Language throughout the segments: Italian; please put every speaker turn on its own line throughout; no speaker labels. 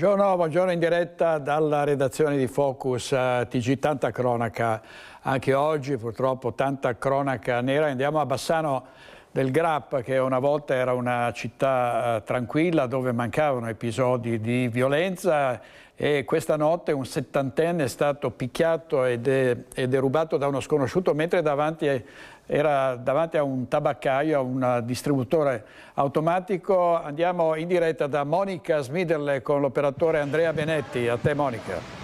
Buongiorno in diretta dalla redazione di Focus TG, tanta cronaca anche oggi, purtroppo tanta cronaca nera. Andiamo a Bassano del Grappa, che una volta era una città tranquilla dove mancavano episodi di violenza, e questa notte un 70enne è stato picchiato e derubato da uno sconosciuto mentre era davanti a un tabaccaio, a un distributore automatico. Andiamo in diretta da Monica Smiderle con l'operatore Andrea Benetti. A te, Monica.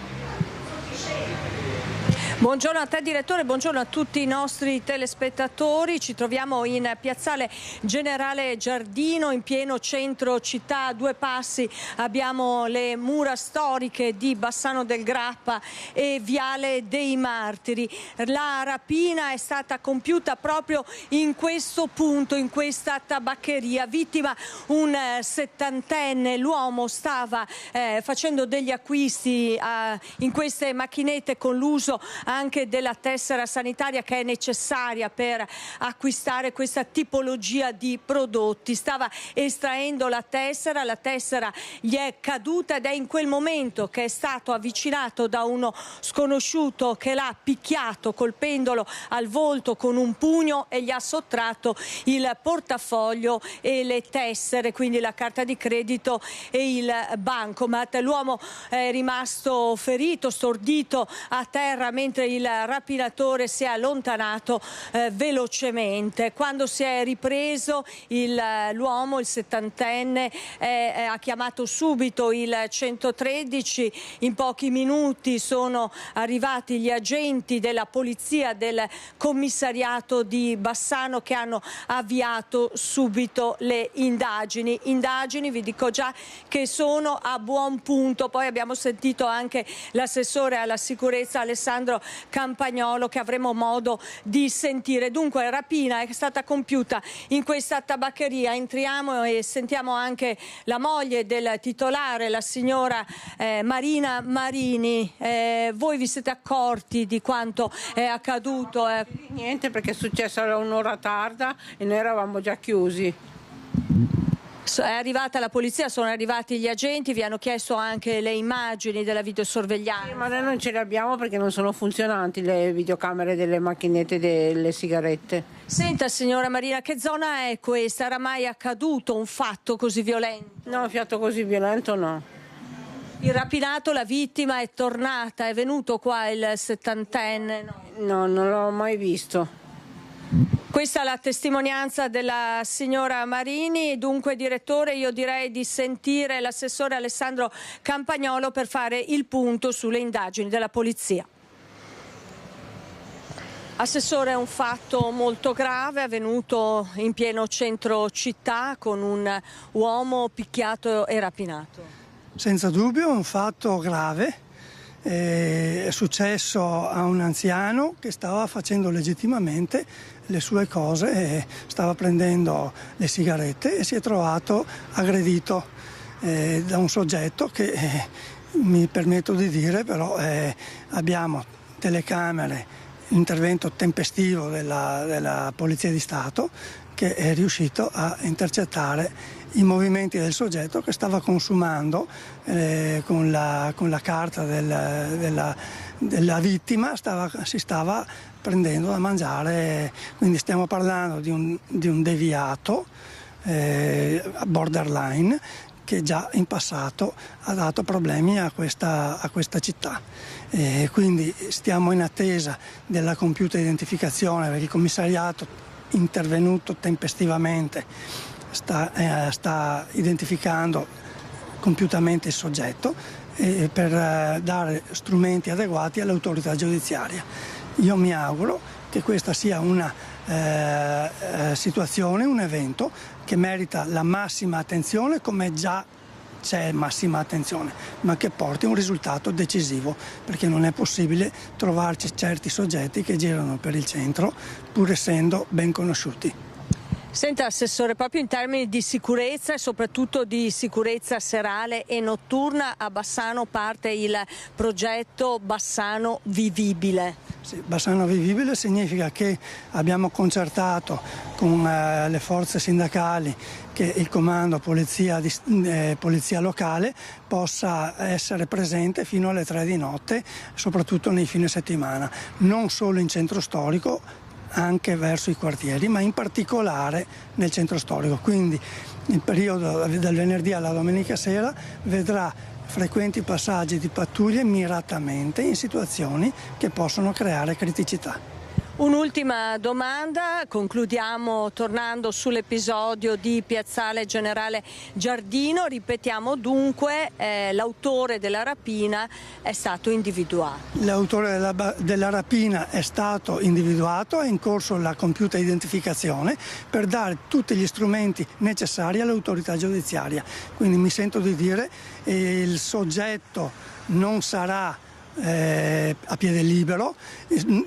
Buongiorno a te direttore, buongiorno a tutti i nostri telespettatori. Ci troviamo in piazzale Generale Giardino, in pieno centro città. A due passi abbiamo le mura storiche di Bassano del Grappa e Viale dei Martiri. La rapina è stata compiuta proprio in questo punto, in questa tabaccheria. Vittima un 70enne, l'uomo stava facendo degli acquisti in queste macchinette con l'uso anche della tessera sanitaria che è necessaria per acquistare questa tipologia di prodotti. Stava estraendo la tessera gli è caduta ed è in quel momento che è stato avvicinato da uno sconosciuto che l'ha picchiato colpendolo al volto con un pugno e gli ha sottratto il portafoglio e le tessere, quindi la carta di credito e il bancomat. L'uomo è rimasto ferito, stordito a terra, mentre il rapinatore si è allontanato velocemente. Quando si è ripreso, l'uomo, il 70enne, ha chiamato subito il 113. In pochi minuti sono arrivati gli agenti della polizia del commissariato di Bassano che hanno avviato subito le indagini. Vi dico già che sono a buon punto. Poi abbiamo sentito anche l'assessore alla sicurezza Alessandro Campagnolo, che avremo modo di sentire. Dunque, rapina è stata compiuta in questa tabaccheria. Entriamo e sentiamo anche la moglie del titolare, la signora Marina Marini. Voi vi siete accorti di quanto è accaduto?
Niente, perché è successo a un'ora tarda e noi eravamo già chiusi.
È arrivata la polizia, sono arrivati gli agenti, vi hanno chiesto anche le immagini della videosorveglianza.
Sì, ma noi non ce le abbiamo perché non sono funzionanti le videocamere delle macchinette delle sigarette.
Senta signora Marina, che zona è questa? Era mai accaduto un fatto così violento?
No, un fatto così violento no.
Il rapinato, la vittima è tornata, è venuto qua il 70enne?
No, non l'ho mai visto.
Questa è la testimonianza della signora Marini. Dunque, direttore, io direi di sentire l'assessore Alessandro Campagnolo per fare il punto sulle indagini della polizia. Assessore, è un fatto molto grave, avvenuto in pieno centro città con un uomo picchiato e rapinato.
Senza dubbio è un fatto grave. È successo a un anziano che stava facendo legittimamente le sue cose e stava prendendo le sigarette e si è trovato aggredito da un soggetto che mi permetto di dire, però abbiamo telecamere, intervento tempestivo della Polizia di Stato che è riuscito a intercettare i movimenti del soggetto che stava consumando con la carta della vittima, si stava prendendo da mangiare, quindi stiamo parlando di un deviato borderline che già in passato ha dato problemi a questa città. Quindi stiamo in attesa della compiuta identificazione, perché il commissariato intervenuto tempestivamente sta identificando compiutamente il soggetto per dare strumenti adeguati all'autorità giudiziaria. Io mi auguro che questa sia una situazione, un evento che merita la massima attenzione, come già c'è massima attenzione, ma che porti a un risultato decisivo, perché non è possibile trovarci certi soggetti che girano per il centro pur essendo ben conosciuti.
Senta Assessore, proprio in termini di sicurezza e soprattutto di sicurezza serale e notturna, a Bassano parte il progetto Bassano Vivibile.
Sì, Bassano Vivibile significa che abbiamo concertato con le forze sindacali che il comando polizia locale possa essere presente fino alle 3 di notte, soprattutto nei fine settimana, non solo in centro storico, anche verso i quartieri, ma in particolare nel centro storico. Quindi il periodo dal venerdì alla domenica sera vedrà frequenti passaggi di pattuglie miratamente in situazioni che possono creare criticità.
Un'ultima domanda, concludiamo tornando sull'episodio di Piazzale Generale Giardino. Ripetiamo dunque, l'autore della rapina è stato individuato.
L'autore della rapina è stato individuato, è in corso la compiuta identificazione per dare tutti gli strumenti necessari all'autorità giudiziaria. Quindi mi sento di dire il soggetto non sarà a piede libero.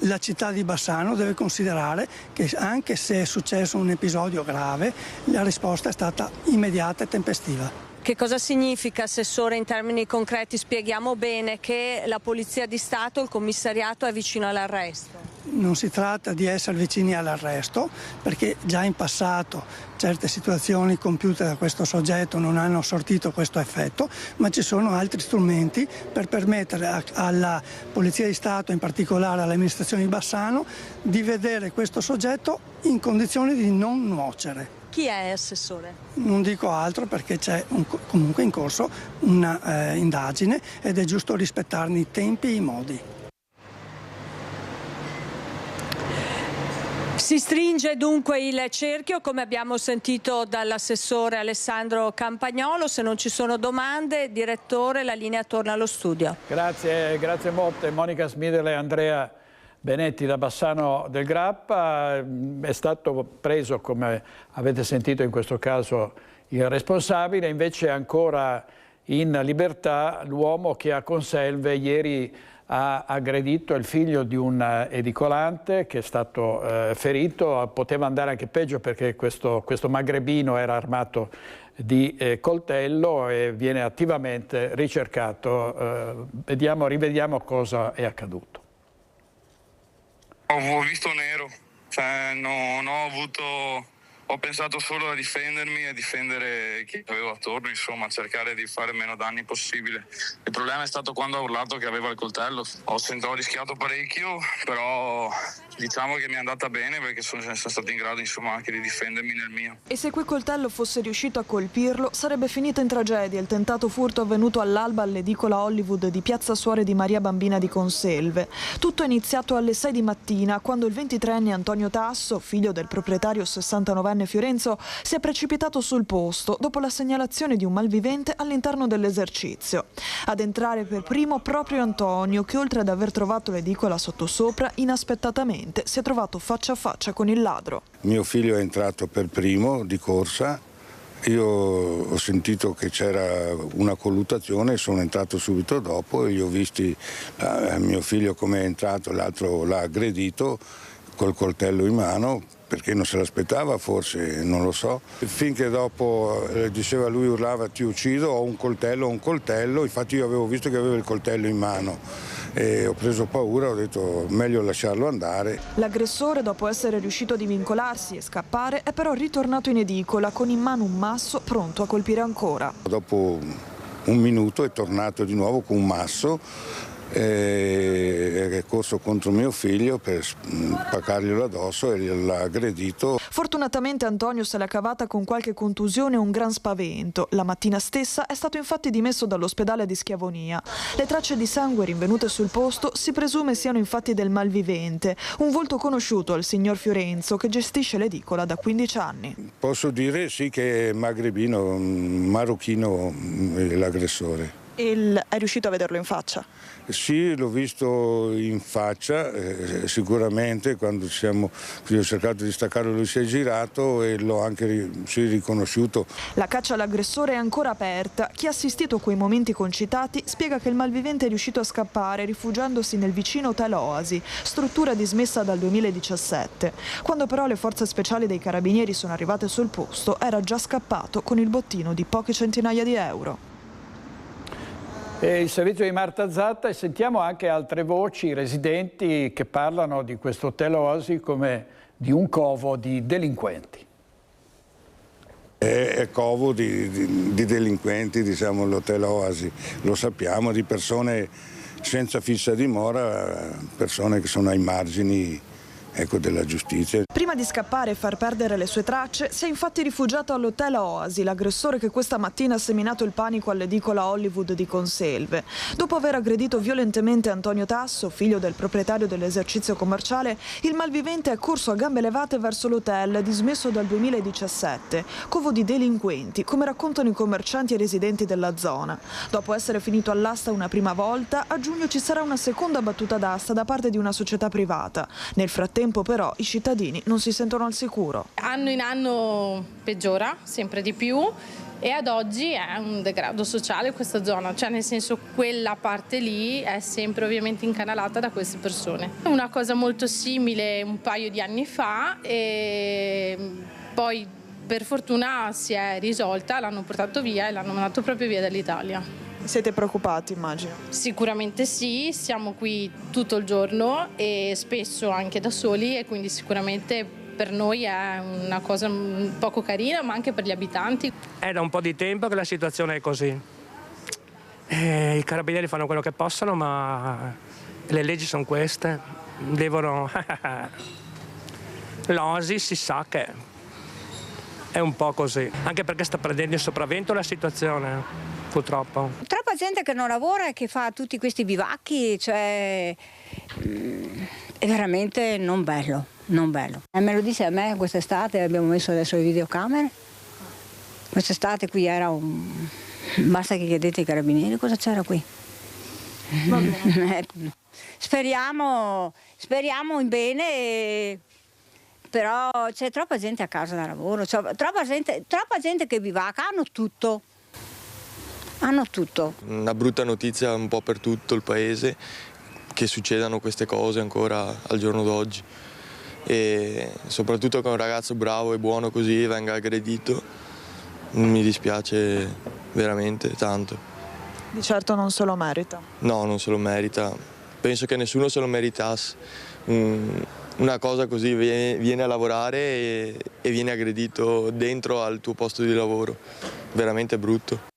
La città di Bassano deve considerare che anche se è successo un episodio grave, la risposta è stata immediata e tempestiva.
Che cosa significa, Assessore, in termini concreti? Spieghiamo bene che la Polizia di Stato, il commissariato, è vicino all'arresto.
Non si tratta di essere vicini all'arresto, perché già in passato certe situazioni compiute da questo soggetto non hanno sortito questo effetto, ma ci sono altri strumenti per permettere alla Polizia di Stato, in particolare all'amministrazione di Bassano, di vedere questo soggetto in condizioni di non nuocere.
Chi è, Assessore?
Non dico altro perché c'è comunque in corso una indagine ed è giusto rispettarne i tempi e i modi.
Si stringe dunque il cerchio, come abbiamo sentito dall'assessore Alessandro Campagnolo. Se non ci sono domande, direttore, la linea torna allo studio.
Grazie molte. Monica Smidele e Andrea Benetti da Bassano del Grappa. È stato preso, come avete sentito in questo caso, il responsabile, invece è ancora in libertà l'uomo che a Conselve ieri ha aggredito il figlio di un edicolante che è stato ferito. Poteva andare anche peggio perché questo magrebino era armato di coltello e viene attivamente ricercato. Rivediamo cosa è accaduto.
Ho visto nero, cioè non ho avuto... Ho pensato solo a difendermi e a difendere chi avevo attorno, insomma, cercare di fare meno danni possibile. Il problema è stato quando ha urlato che aveva il coltello. Ho rischiato parecchio, però diciamo che mi è andata bene perché sono stato in grado, insomma, anche di difendermi nel mio.
E se quel coltello fosse riuscito a colpirlo, sarebbe finito in tragedia il tentato furto avvenuto all'alba all'edicola Hollywood di Piazza Suore di Maria Bambina di Conselve. Tutto è iniziato alle 6 di mattina, quando il 23enne Antonio Tasso, figlio del proprietario 69enne Fiorenzo, si è precipitato sul posto dopo la segnalazione di un malvivente all'interno dell'esercizio. Ad entrare per primo proprio Antonio, che oltre ad aver trovato l'edicola sottosopra, inaspettatamente si è trovato faccia a faccia con il ladro.
Mio figlio è entrato per primo di corsa, io ho sentito che c'era una colluttazione, sono entrato subito dopo e gli ho visti mio figlio come è entrato, l'altro l'ha aggredito col coltello in mano, perché non se l'aspettava, forse, non lo so. Finché dopo diceva lui, urlava ti uccido, ho un coltello, infatti io avevo visto che aveva il coltello in mano e ho preso paura, ho detto meglio lasciarlo andare.
L'aggressore, dopo essere riuscito a divincolarsi e scappare, è però ritornato in edicola con in mano un masso pronto a colpire ancora. Dopo
un minuto è tornato di nuovo con un masso, è corso contro mio figlio per spaccarglielo addosso e l'ha aggredito.
Fortunatamente Antonio se l'è cavata con qualche contusione e un gran spavento. La mattina stessa è stato infatti dimesso dall'ospedale di Schiavonia. Le tracce di sangue rinvenute sul posto si presume siano infatti del malvivente, un volto conosciuto al signor Fiorenzo che gestisce l'edicola da 15 anni.
Posso dire sì che è magrebino, marocchino l'aggressore.
E è riuscito a vederlo in faccia?
Sì, l'ho visto in faccia, sicuramente quando io ho cercato di staccarlo lui si è girato e l'ho anche riconosciuto.
La caccia all'aggressore è ancora aperta. Chi ha assistito a quei momenti concitati spiega che il malvivente è riuscito a scappare rifugiandosi nel vicino Hotel Oasi, struttura dismessa dal 2017. Quando però le forze speciali dei carabinieri sono arrivate sul posto era già scappato con il bottino di poche centinaia di euro.
Il servizio di Marta Zatta, e sentiamo anche altre voci, residenti che parlano di questo Hotel Oasi come di un covo di delinquenti.
È covo di delinquenti, diciamo, l'Hotel Oasi, lo sappiamo, di persone senza fissa dimora, persone che sono ai margini, ecco, della giustizia.
Prima di scappare e far perdere le sue tracce, si è infatti rifugiato all'Hotel Oasi, l'aggressore che questa mattina ha seminato il panico all'edicola Hollywood di Conselve. Dopo aver aggredito violentemente Antonio Tasso, figlio del proprietario dell'esercizio commerciale, il malvivente è corso a gambe levate verso l'hotel, dismesso dal 2017, covo di delinquenti, come raccontano i commercianti e residenti della zona. Dopo essere finito all'asta una prima volta, a giugno ci sarà una seconda battuta d'asta da parte di una società privata. Nel frattempo però i cittadini non si sentono al sicuro.
Anno in anno peggiora sempre di più e ad oggi è un degrado sociale questa zona, cioè nel senso quella parte lì è sempre ovviamente incanalata da queste persone. Una cosa molto simile un paio di anni fa e poi per fortuna si è risolta, l'hanno portato via e l'hanno mandato proprio via dall'Italia.
Siete preoccupati, immagino?
Sicuramente sì, siamo qui tutto il giorno e spesso anche da soli e quindi sicuramente per noi è una cosa poco carina, ma anche per gli abitanti.
È da un po' di tempo che la situazione è così. I carabinieri fanno quello che possono, ma le leggi sono queste. Devono... L'Oasi si sa che è un po' così, anche perché sta prendendo il sopravvento la situazione. Purtroppo.
Troppa gente che non lavora e che fa tutti questi bivacchi, cioè è veramente non bello, non bello. Me lo dice a me quest'estate, abbiamo messo adesso le videocamere, quest'estate qui era un... basta che chiedete ai carabinieri cosa c'era qui. Speriamo in bene, però c'è troppa gente a casa da lavoro, troppa gente che bivacca, hanno tutto. Hanno tutto.
Una brutta notizia un po' per tutto il paese che succedano queste cose ancora al giorno d'oggi e soprattutto che un ragazzo bravo e buono così venga aggredito mi dispiace veramente tanto.
Di certo non se lo merita.
No, non se lo merita. Penso che nessuno se lo meritasse. Una cosa così viene a lavorare e viene aggredito dentro al tuo posto di lavoro. Veramente brutto.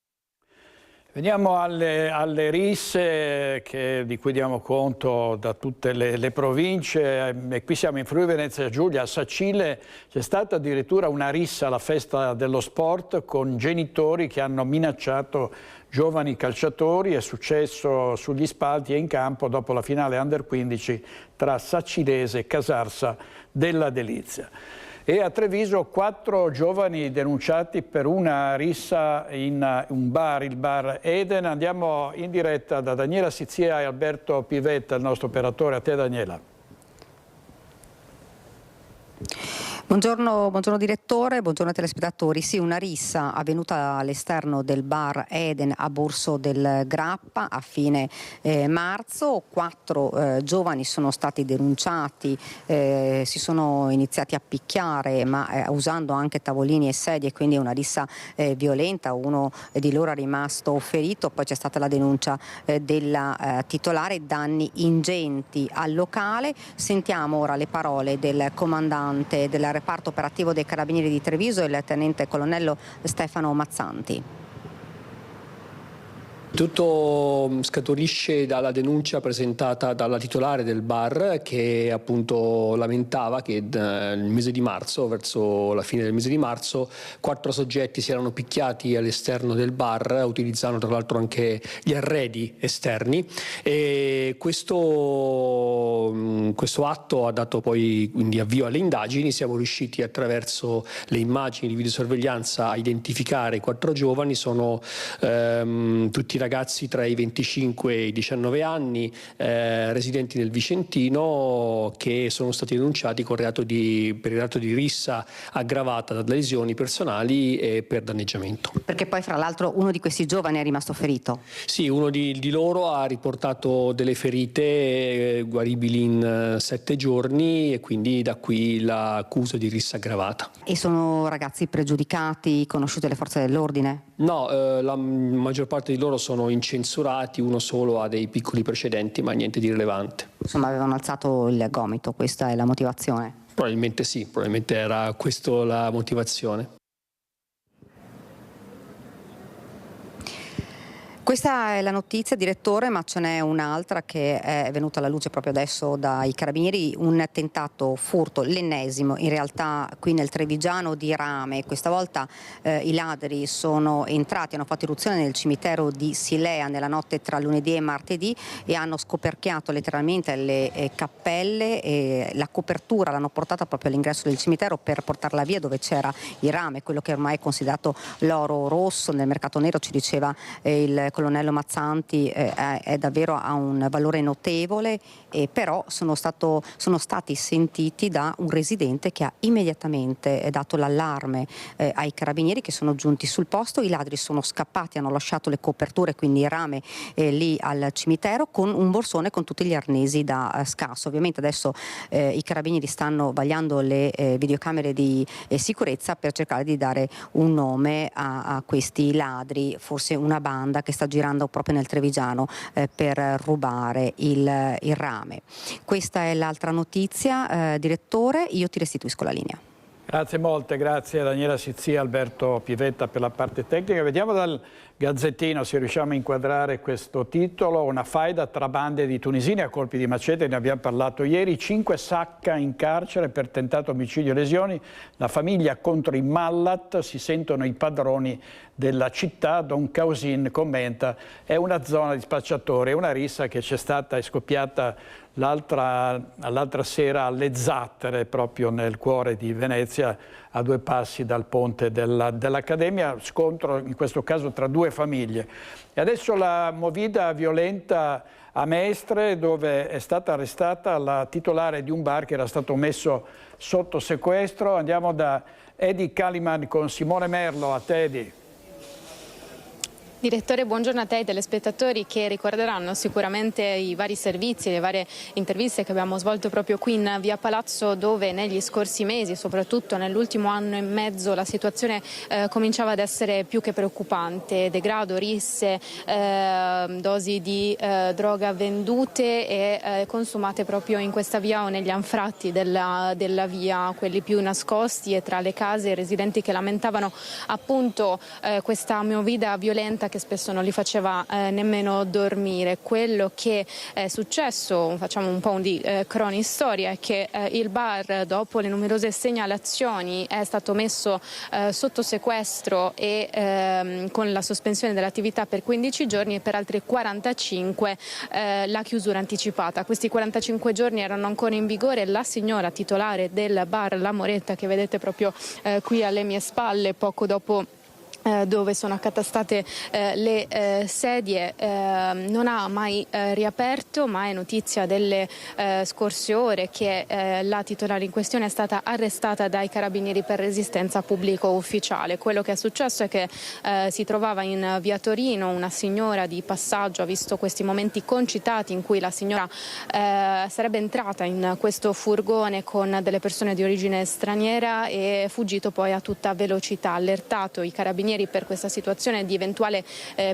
Veniamo alle risse di cui diamo conto da tutte le province. E qui siamo in Friuli Venezia Giulia, a Sacile c'è stata addirittura una rissa alla festa dello sport con genitori che hanno minacciato giovani calciatori. È successo sugli spalti e in campo dopo la finale Under 15 tra Sacilese e Casarsa della Delizia. E a Treviso 4 giovani denunciati per una rissa in un bar, il bar Eden. Andiamo in diretta da Daniela Sizia e Alberto Pivetta, il nostro operatore. A te, Daniela.
Buongiorno direttore, buongiorno telespettatori. Sì, una rissa avvenuta all'esterno del bar Eden a Borso del Grappa a fine marzo. 4 giovani sono stati denunciati, si sono iniziati a picchiare ma usando anche tavolini e sedie, quindi una rissa violenta. Uno di loro è rimasto ferito, poi c'è stata la denuncia della titolare, danni ingenti al locale. Sentiamo ora le parole del comandante della reparto operativo dei Carabinieri di Treviso, il tenente colonnello Stefano Mazzanti.
Tutto scaturisce dalla denuncia presentata dalla titolare del bar che appunto lamentava che nel mese di marzo, verso la fine del mese di marzo, 4 soggetti si erano picchiati all'esterno del bar utilizzando tra l'altro anche gli arredi esterni e questo atto ha dato poi quindi avvio alle indagini. Siamo riusciti attraverso le immagini di videosorveglianza a identificare i 4 giovani, sono tutti ragazzi ragazzi tra i 25 e i 19 anni, residenti nel Vicentino, che sono stati denunciati per il reato di rissa aggravata da lesioni personali e per danneggiamento.
Perché poi fra l'altro uno di questi giovani è rimasto ferito?
Sì, uno di loro ha riportato delle ferite guaribili in 7 giorni e quindi da qui l'accusa di rissa aggravata.
E sono ragazzi pregiudicati, conosciuti alle forze dell'ordine?
No, la maggior parte di loro sono incensurati, uno solo ha dei piccoli precedenti ma niente di rilevante.
Insomma, avevano alzato il gomito, questa è la motivazione?
Probabilmente sì, probabilmente era questa la motivazione.
Questa è la notizia, direttore, ma ce n'è un'altra che è venuta alla luce proprio adesso dai carabinieri, un tentato furto, l'ennesimo in realtà qui nel Trevigiano di Rame. Questa volta i ladri sono entrati, hanno fatto irruzione nel cimitero di Silea nella notte tra lunedì e martedì e hanno scoperchiato letteralmente le cappelle e la copertura, l'hanno portata proprio all'ingresso del cimitero per portarla via dove c'era il rame, quello che ormai è considerato l'oro rosso nel mercato nero, ci diceva il colonnello Mazzanti, è davvero a un valore notevole, però sono stati sentiti da un residente che ha immediatamente dato l'allarme ai carabinieri che sono giunti sul posto. I ladri sono scappati, hanno lasciato le coperture, quindi il rame lì al cimitero, con un borsone con tutti gli arnesi da scasso. Ovviamente adesso i carabinieri stanno vagliando le videocamere di sicurezza per cercare di dare un nome a questi ladri, forse una banda che sta girando proprio nel Trevigiano per rubare il rame. Questa è l'altra notizia, direttore, io ti restituisco la linea.
Grazie molte, grazie a Daniela Sizzia, Alberto Pivetta per la parte tecnica. Vediamo dal Gazzettino se riusciamo a inquadrare questo titolo: una faida tra bande di tunisini a colpi di macete, ne abbiamo parlato ieri, 5 Sacca in carcere per tentato omicidio e lesioni, la famiglia contro i Mallat, si sentono i padroni della città. Don Causin commenta: è una zona di spacciatori, è una rissa che c'è stata, è scoppiata l'altra sera alle Zattere, proprio nel cuore di Venezia, a 2 passi dal ponte dell'Accademia, scontro in questo caso tra 2 famiglie. E adesso la movida violenta a Mestre, dove è stata arrestata la titolare di un bar che era stato messo sotto sequestro. Andiamo da Edi Caliman con Simone Merlo. A te, Edi.
Direttore, buongiorno a te e ai telespettatori che ricorderanno sicuramente i vari servizi, le varie interviste che abbiamo svolto proprio qui in Via Palazzo, dove negli scorsi mesi, soprattutto nell'ultimo anno e mezzo, la situazione cominciava ad essere più che preoccupante. Degrado, risse, dosi di droga vendute e consumate proprio in questa via o negli anfratti della via, quelli più nascosti, e tra le case, i residenti che lamentavano appunto questa movida violenta che spesso non li faceva nemmeno dormire. Quello che è successo, facciamo un po' di cronistoria, è che il bar, dopo le numerose segnalazioni, è stato messo sotto sequestro e con la sospensione dell'attività per 15 giorni e per altri 45 la chiusura anticipata. Questi 45 giorni erano ancora in vigore. La signora titolare del bar La Moretta, che vedete proprio qui alle mie spalle, poco dopo dove sono accatastate le sedie, non ha mai riaperto, ma è notizia delle scorse ore che la titolare in questione è stata arrestata dai carabinieri per resistenza pubblico ufficiale. Quello che è successo è che si trovava in via Torino una signora di passaggio, ha visto questi momenti concitati in cui la signora sarebbe entrata in questo furgone con delle persone di origine straniera e fuggito poi a tutta velocità. Allertato i carabinieri per questa situazione di eventuale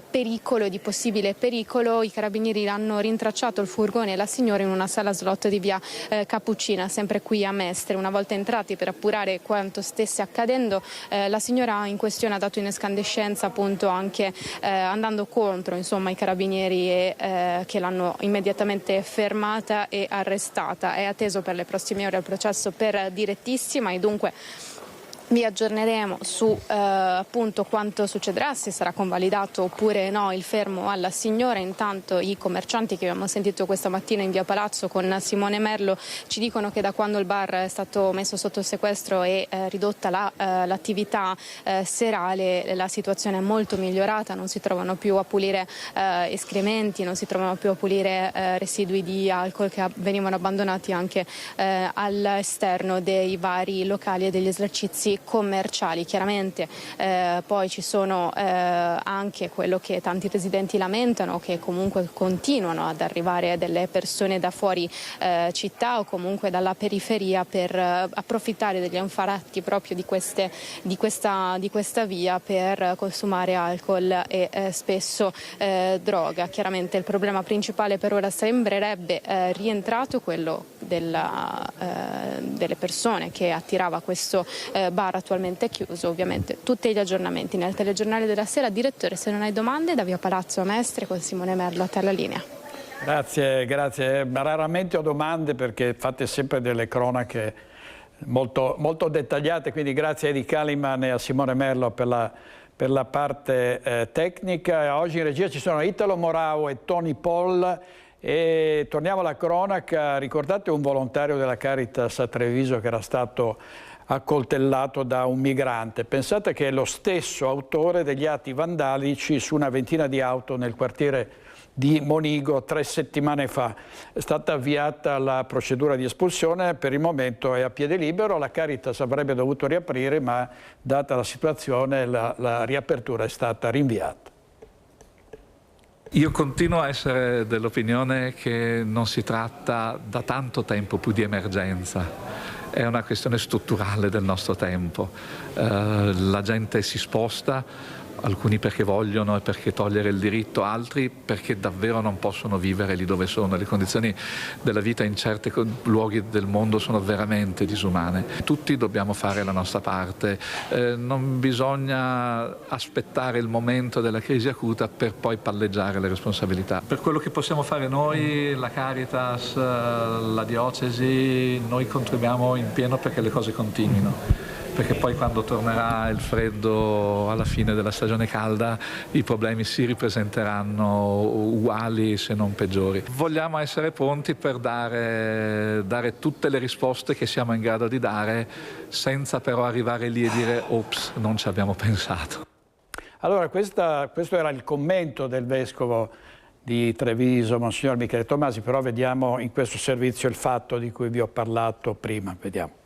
pericolo e di possibile pericolo, i carabinieri hanno rintracciato il furgone e la signora in una sala slot di via Cappuccina, sempre qui a Mestre. Una volta entrati per appurare quanto stesse accadendo, la signora in questione ha dato in escandescenza, appunto anche andando contro i carabinieri che l'hanno immediatamente fermata e arrestata. È atteso per le prossime ore il processo per direttissima e dunque Vi aggiorneremo su appunto quanto succederà, se sarà convalidato oppure no il fermo alla signora. Intanto i commercianti che abbiamo sentito questa mattina in via Palazzo con Simone Merlo ci dicono che da quando il bar è stato messo sotto sequestro e ridotta l'attività serale, la situazione è molto migliorata, non si trovano più a pulire escrementi, non si trovano più a pulire residui di alcol che venivano abbandonati anche all'esterno dei vari locali e degli esercizi commerciali. Chiaramente poi ci sono anche quello che tanti residenti lamentano, che comunque continuano ad arrivare delle persone da fuori città o comunque dalla periferia per approfittare degli anfratti proprio di questa via per consumare alcol e spesso droga. Chiaramente il problema principale per ora sembrerebbe rientrato, quello delle persone che attirava questo bar attualmente chiuso. Ovviamente tutti gli aggiornamenti nel telegiornale della sera. Direttore, se non hai domande, da via Palazzo a Mestre con Simone Merlo, a te la linea.
Grazie. Raramente ho domande perché fate sempre delle cronache molto, molto dettagliate, quindi grazie a Edi Kaliman e a Simone Merlo per la parte tecnica. Oggi in regia ci sono Italo Morao e Tony Poll. E torniamo alla cronaca. Ricordate un volontario della Caritas a Treviso che era stato accoltellato da un migrante? Pensate che è lo stesso autore degli atti vandalici su una ventina di auto nel quartiere di Monigo 3 settimane fa. È stata avviata la procedura di espulsione, per il momento è a piede libero. La Caritas avrebbe dovuto riaprire, ma data la situazione la riapertura è stata rinviata.
Io continuo a essere dell'opinione che non si tratta da tanto tempo più di emergenza, è una questione strutturale del nostro tempo. La gente si sposta, alcuni perché vogliono e perché togliere il diritto, altri perché davvero non possono vivere lì dove sono. Le condizioni della vita in certi luoghi del mondo sono veramente disumane. Tutti dobbiamo fare la nostra parte, non bisogna aspettare il momento della crisi acuta per poi palleggiare le responsabilità. Per quello che possiamo fare noi, la Caritas, la diocesi, noi contribuiamo in pieno perché le cose continuino. Perché poi quando tornerà il freddo alla fine della stagione calda i problemi si ripresenteranno uguali se non peggiori. Vogliamo essere pronti per dare tutte le risposte che siamo in grado di dare, senza però arrivare lì e dire ops, non ci abbiamo pensato.
Allora questo era il commento del vescovo di Treviso, Monsignor Michele Tomasi, però vediamo in questo servizio il fatto di cui vi ho parlato prima. Vediamo.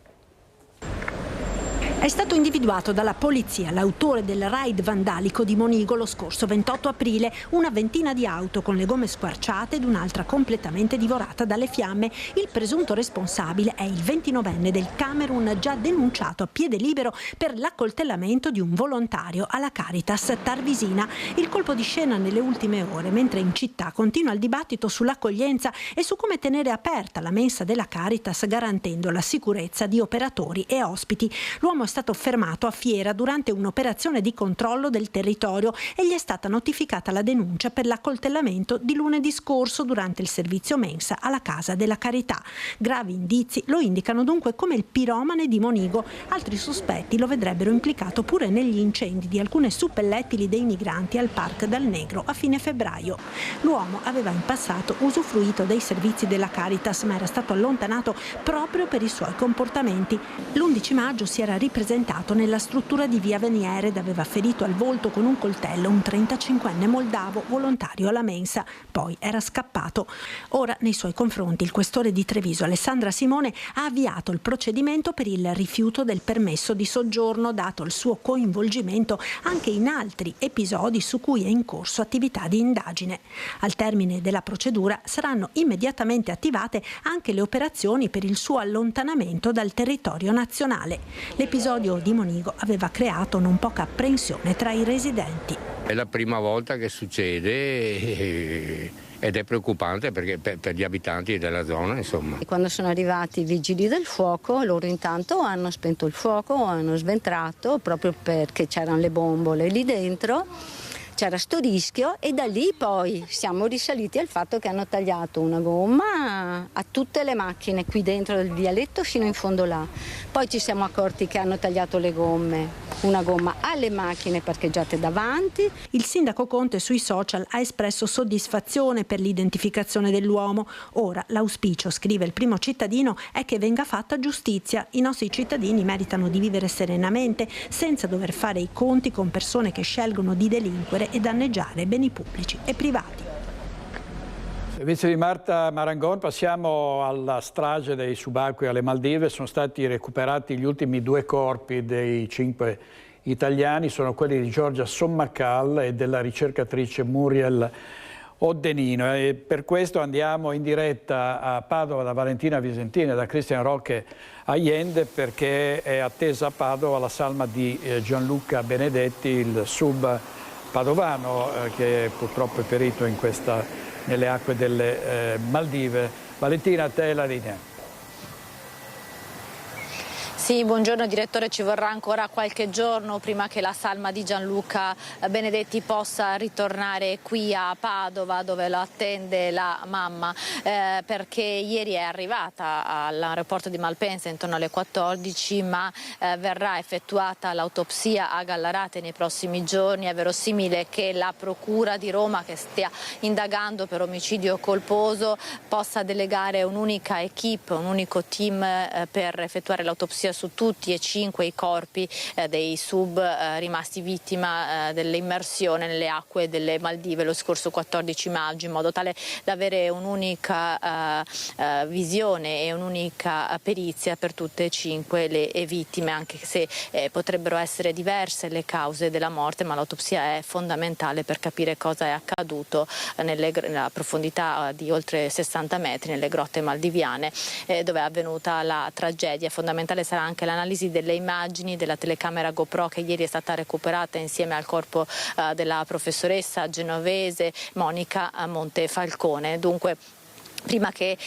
È stato individuato dalla polizia l'autore del raid vandalico di Monigo lo scorso 28 aprile, una ventina di auto con le gomme squarciate ed un'altra completamente divorata dalle fiamme. Il presunto responsabile è il 29enne del Camerun, già denunciato a piede libero per l'accoltellamento di un volontario alla Caritas Tarvisina. Il colpo di scena nelle ultime ore, mentre in città continua il dibattito sull'accoglienza e su come tenere aperta la mensa della Caritas garantendo la sicurezza di operatori e ospiti. L'uomo è stato fermato a Fiera durante un'operazione di controllo del territorio e gli è stata notificata la denuncia per l'accoltellamento di lunedì scorso durante il servizio mensa alla Casa della Carità. Gravi indizi lo indicano dunque come il piromane di Monigo. Altri sospetti lo vedrebbero implicato pure negli incendi di alcune suppellettili dei migranti al Parc dal Negro a fine febbraio. L'uomo aveva in passato usufruito dei servizi della Caritas, ma era stato allontanato proprio per i suoi comportamenti. L'11 maggio si era ripresentato nella struttura di via Veniere ed aveva ferito al volto con un coltello un 35enne moldavo volontario alla mensa, poi era scappato. Ora nei suoi confronti il questore di Treviso Alessandra Simone ha avviato il procedimento per il rifiuto del permesso di soggiorno, dato il suo coinvolgimento anche in altri episodi su cui è in corso attività di indagine. Al termine della procedura saranno immediatamente attivate anche le operazioni per il suo allontanamento dal territorio nazionale. L'episodio di Monigo aveva creato non poca apprensione tra i residenti.
È la prima volta che succede ed è preoccupante perché per gli abitanti della zona, insomma.
Quando sono arrivati i vigili del fuoco, loro intanto hanno spento il fuoco, hanno sventrato proprio perché c'erano le bombole lì dentro. c'era sto rischio e da lì poi siamo risaliti al fatto che hanno tagliato una gomma a tutte le macchine qui dentro del vialetto fino in fondo là. Poi ci siamo accorti che hanno tagliato le gomme, una gomma alle macchine parcheggiate davanti.
Il sindaco Conte sui social ha espresso soddisfazione per l'identificazione dell'uomo. Ora l'auspicio, scrive il Primo Cittadino, è che venga fatta giustizia. I nostri cittadini meritano di vivere serenamente senza dover fare i conti con persone che scelgono di delinquere e danneggiare beni pubblici e privati.
Servizio di Marta Marangon, passiamo alla strage dei subacquei alle Maldive. Sono stati recuperati gli ultimi 2 corpi dei 5 italiani, sono quelli di Giorgia Sommacal e della ricercatrice Muriel Oddenino. E per questo andiamo in diretta a Padova da Valentina Visentini e da Cristian Roque Allende, perché è attesa a Padova la salma di Gianluca Benedetti, il sub padovano che purtroppo è perito nelle acque delle Maldive. Valentina, a te la linea.
Sì, buongiorno direttore, ci vorrà ancora qualche giorno prima che la salma di Gianluca Benedetti possa ritornare qui a Padova, dove lo attende la mamma, perché ieri è arrivata all'aeroporto di Malpensa intorno alle 14, ma verrà effettuata l'autopsia a Gallarate nei prossimi giorni. È verosimile che la Procura di Roma, che stia indagando per omicidio colposo, possa delegare un'unica equipe, un unico team per effettuare l'autopsia su tutti e 5 i corpi dei sub rimasti vittima dell'immersione nelle acque delle Maldive lo scorso 14 maggio, in modo tale da avere un'unica visione e un'unica perizia per tutte e 5 le vittime, anche se potrebbero essere diverse le cause della morte, ma l'autopsia è fondamentale per capire cosa è accaduto nella profondità di oltre 60 metri nelle grotte maldiviane dove è avvenuta la tragedia. Fondamentale sarà anche l'analisi delle immagini della telecamera GoPro che ieri è stata recuperata insieme al corpo della professoressa genovese Monica Montefalcone. Dunque, prima che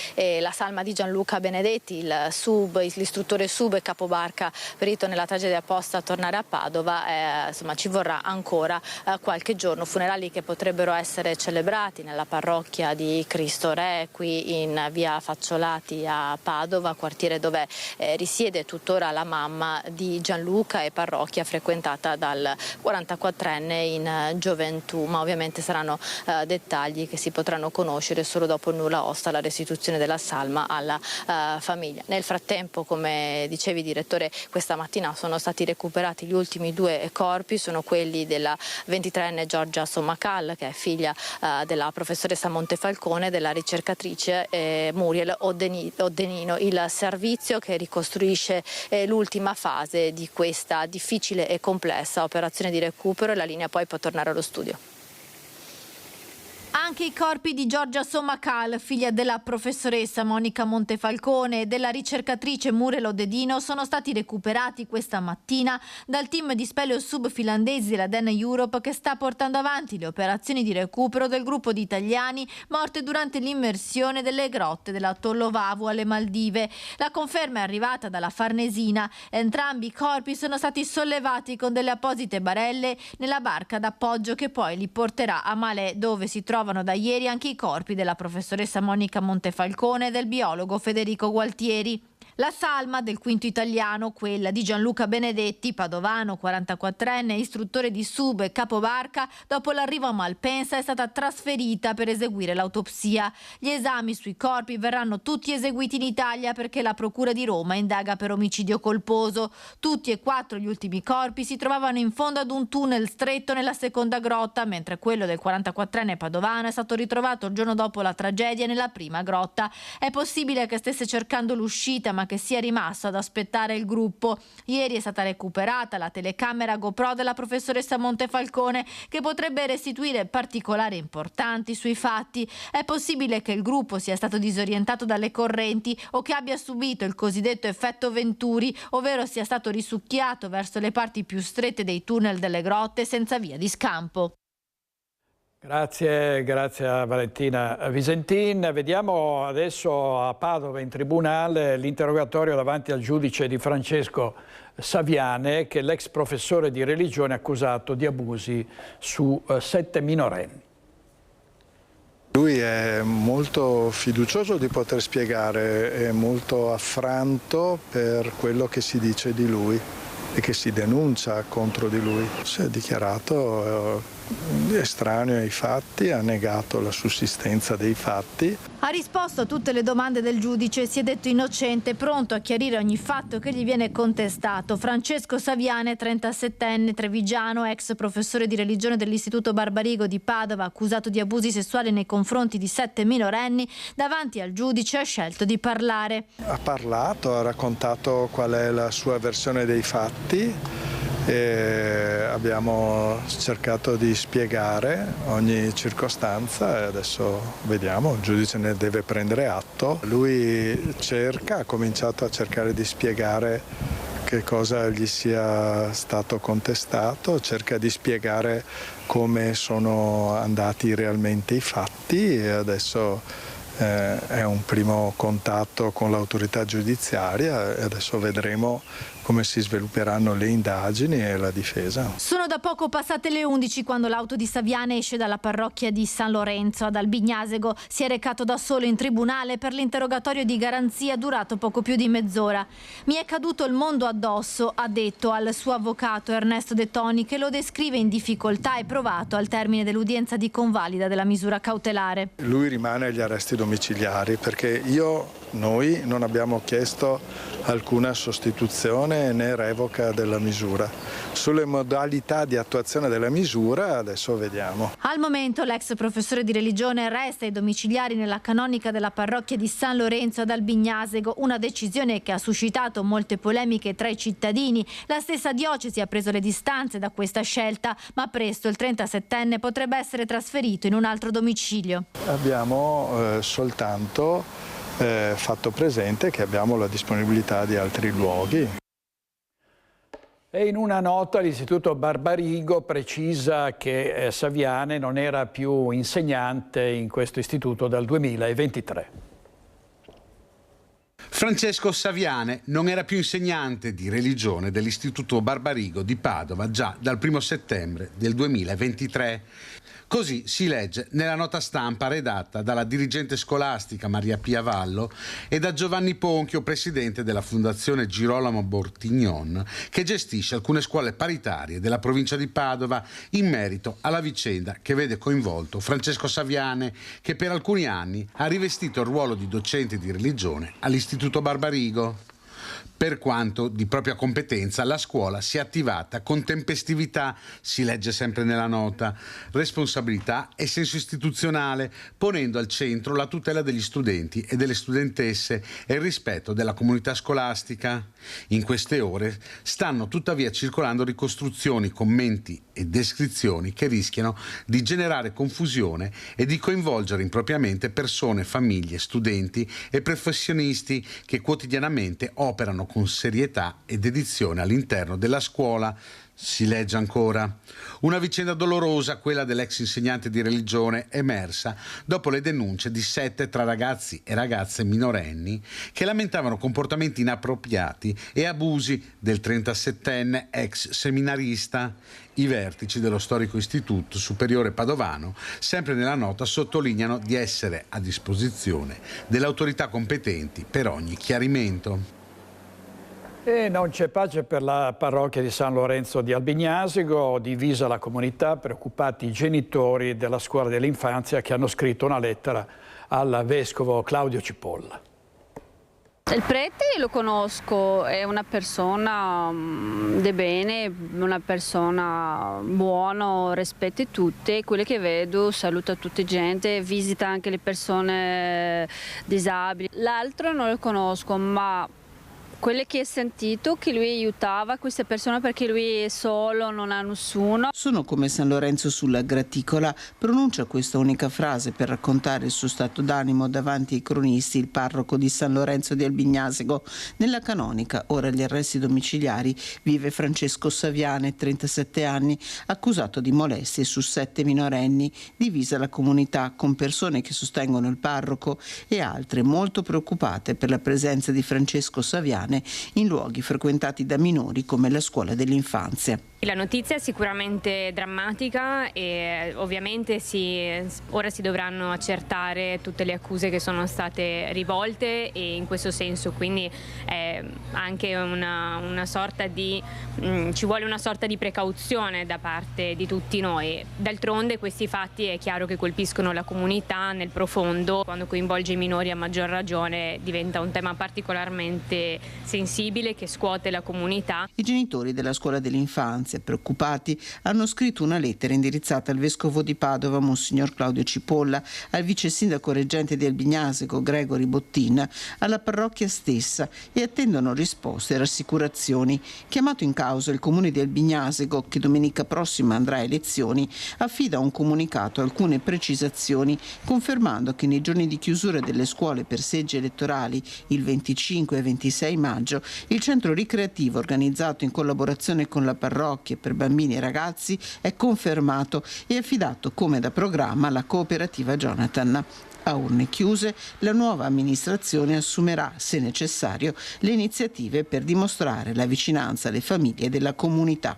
la salma di Gianluca Benedetti, l'istruttore sub e capobarca perito nella tragedia possa tornare a Padova, insomma ci vorrà ancora qualche giorno. Funerali che potrebbero essere celebrati nella parrocchia di Cristo Re qui in via Facciolati a Padova, quartiere dove risiede tuttora la mamma di Gianluca e parrocchia frequentata dal 44enne in gioventù, ma ovviamente saranno dettagli che si potranno conoscere solo dopo il nulla osta, la restituzione della salma alla famiglia. Nel frattempo, come dicevi direttore, questa mattina sono stati recuperati gli ultimi 2 corpi, sono quelli della 23enne Giorgia Sommacal, che è figlia della professoressa Montefalcone, e della ricercatrice Muriel Oddenino. Il servizio che ricostruisce l'ultima fase di questa difficile e complessa operazione di recupero, e la linea poi può tornare allo studio.
Anche i corpi di Giorgia Sommacal, figlia della professoressa Monica Montefalcone e della ricercatrice Muriel Oddenino, sono stati recuperati questa mattina dal team di speleo sub finlandesi della Den Europe, che sta portando avanti le operazioni di recupero del gruppo di italiani morti durante l'immersione delle grotte dell'atollo Vavu alle Maldive. La conferma è arrivata dalla Farnesina. Entrambi i corpi sono stati sollevati con delle apposite barelle nella barca d'appoggio che poi li porterà a Malé, dove si trovano da ieri anche i corpi della professoressa Monica Montefalcone e del biologo Federico Gualtieri. La salma del quinto italiano, quella di Gianluca Benedetti, padovano, 44enne, istruttore di sub e capobarca, dopo l'arrivo a Malpensa è stata trasferita per eseguire l'autopsia. Gli esami sui corpi verranno tutti eseguiti in Italia perché la Procura di Roma indaga per omicidio colposo. Tutti e 4 gli ultimi corpi si trovavano in fondo ad un tunnel stretto nella seconda grotta, mentre quello del 44enne padovano è stato ritrovato il giorno dopo la tragedia nella prima grotta. È possibile che stesse cercando l'uscita, ma che sia rimasto ad aspettare il gruppo. Ieri è stata recuperata la telecamera GoPro della professoressa Montefalcone, che potrebbe restituire particolari importanti sui fatti. È possibile che il gruppo sia stato disorientato dalle correnti o che abbia subito il cosiddetto effetto Venturi, ovvero sia stato risucchiato verso le parti più strette dei tunnel delle grotte senza via di scampo.
Grazie a Valentina Visentin. Vediamo adesso a Padova in tribunale l'interrogatorio davanti al giudice di Francesco Saviane, che è l'ex professore di religione accusato di abusi su 7 minorenni.
Lui è molto fiducioso di poter spiegare, è molto affranto per quello che si dice di lui e che si denuncia contro di lui. Si è dichiarato estraneo ai fatti, ha negato la sussistenza dei fatti.
Ha risposto a tutte le domande del giudice, si è detto innocente, pronto a chiarire ogni fatto che gli viene contestato. Francesco Saviane, 37enne, trevigiano, ex professore di religione dell'Istituto Barbarigo di Padova, accusato di abusi sessuali nei confronti di 7 minorenni, davanti al giudice ha scelto di parlare.
Ha parlato, ha raccontato qual è la sua versione dei fatti e abbiamo cercato di spiegare ogni circostanza e adesso vediamo, il giudice ne deve prendere atto. Lui ha cominciato a cercare di spiegare che cosa gli sia stato contestato, cerca di spiegare come sono andati realmente i fatti e adesso è un primo contatto con l'autorità giudiziaria e adesso vedremo come si svilupperanno le indagini e la difesa.
Sono da poco passate le 11 quando l'auto di Saviane esce dalla parrocchia di San Lorenzo ad Albignasego. Si è recato da solo in tribunale per l'interrogatorio di garanzia durato poco più di mezz'ora. Mi è caduto il mondo addosso, ha detto al suo avvocato Ernesto De Toni, che lo descrive in difficoltà e provato al termine dell'udienza di convalida della misura cautelare.
Lui rimane agli arresti domiciliari perché noi non abbiamo chiesto alcuna sostituzione né revoca della misura. Sulle modalità di attuazione della misura adesso vediamo.
Al momento l'ex professore di religione resta ai domiciliari nella canonica della parrocchia di San Lorenzo ad Albignasego, una decisione che ha suscitato molte polemiche tra i cittadini. La stessa diocesi ha preso le distanze da questa scelta, ma presto il 37enne potrebbe essere trasferito in un altro domicilio.
Abbiamo soltanto fatto presente che abbiamo la disponibilità di altri luoghi.
E in una nota l'Istituto Barbarigo precisa che Saviane non era più insegnante in questo istituto dal 2023.
Francesco Saviane non era più insegnante di religione dell'Istituto Barbarigo di Padova già dal 1° settembre del 2023. Così si legge nella nota stampa redatta dalla dirigente scolastica Maria Pia Vallo e da Giovanni Ponchio, presidente della Fondazione Girolamo Bortignon, che gestisce alcune scuole paritarie della provincia di Padova in merito alla vicenda che vede coinvolto Francesco Saviane, che per alcuni anni ha rivestito il ruolo di docente di religione all'Istituto Barbarigo. Per quanto di propria competenza, la scuola si è attivata con tempestività, si legge sempre nella nota, responsabilità e senso istituzionale, ponendo al centro la tutela degli studenti e delle studentesse e il rispetto della comunità scolastica. In queste ore stanno tuttavia circolando ricostruzioni, commenti e descrizioni che rischiano di generare confusione e di coinvolgere impropriamente persone, famiglie, studenti e professionisti che quotidianamente operano con serietà e dedizione all'interno della scuola. Si legge ancora. Una vicenda dolorosa, quella dell'ex insegnante di religione, emersa dopo le denunce di 7 tra ragazzi e ragazze minorenni che lamentavano comportamenti inappropriati e abusi del 37enne ex seminarista. I vertici dello storico istituto superiore padovano, sempre nella nota, sottolineano di essere a disposizione delle autorità competenti per ogni chiarimento.
E non c'è pace per la parrocchia di San Lorenzo di Albignasego, divisa la comunità, preoccupati i genitori della scuola dell'infanzia che hanno scritto una lettera al vescovo Claudio Cipolla.
Il prete lo conosco, è una persona di bene, una persona buona, rispetta tutti, quello che vedo, saluta tutta gente, visita anche le persone disabili. L'altro non lo conosco, ma Quelle che hai sentito, che lui aiutava queste persone perché lui è solo, non ha nessuno.
Sono come San Lorenzo sulla graticola, pronuncia questa unica frase per raccontare il suo stato d'animo davanti ai cronisti il parroco di San Lorenzo di Albignasego. Nella canonica, ora agli arresti domiciliari, vive Francesco Saviane, 37 anni, accusato di molestie su 7 minorenni. Divisa la comunità con persone che sostengono il parroco e altre molto preoccupate per la presenza di Francesco Saviane in luoghi frequentati da minori come la scuola dell'infanzia.
La notizia è sicuramente drammatica e ovviamente ora si dovranno accertare tutte le accuse che sono state rivolte e in questo senso quindi è anche una sorta di ci vuole una sorta di precauzione da parte di tutti noi. D'altronde questi fatti è chiaro che colpiscono la comunità nel profondo, quando coinvolge i minori a maggior ragione diventa un tema particolarmente sensibile che scuote la comunità.
I genitori della scuola dell'infanzia, preoccupati, hanno scritto una lettera indirizzata al vescovo di Padova, Monsignor Claudio Cipolla, al vice sindaco reggente di Albignasego, Gregory Bottin, alla parrocchia stessa e attendono risposte e rassicurazioni. Chiamato in causa il comune di Albignasego, che domenica prossima andrà a elezioni, affida un comunicato alcune precisazioni, confermando che nei giorni di chiusura delle scuole per seggi elettorali, il 25 e 26 maggio, il centro ricreativo organizzato in collaborazione con la parrocchia per bambini e ragazzi è confermato e affidato come da programma alla cooperativa Jonathan. A urne chiuse, la nuova amministrazione assumerà, se necessario, le iniziative per dimostrare la vicinanza alle famiglie della comunità.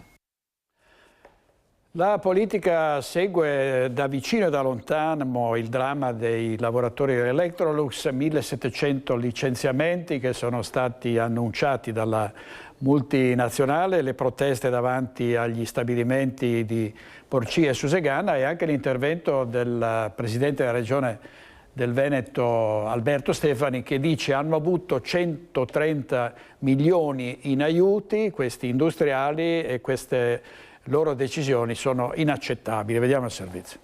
La politica segue da vicino e da lontano il dramma dei lavoratori dell'Electrolux, 1700 licenziamenti che sono stati annunciati dalla multinazionale, le proteste davanti agli stabilimenti di Porcia e Susegana e anche l'intervento del Presidente della Regione del Veneto Alberto Stefani che dice hanno avuto 130 milioni in aiuti questi industriali e queste loro decisioni sono inaccettabili. Vediamo il servizio.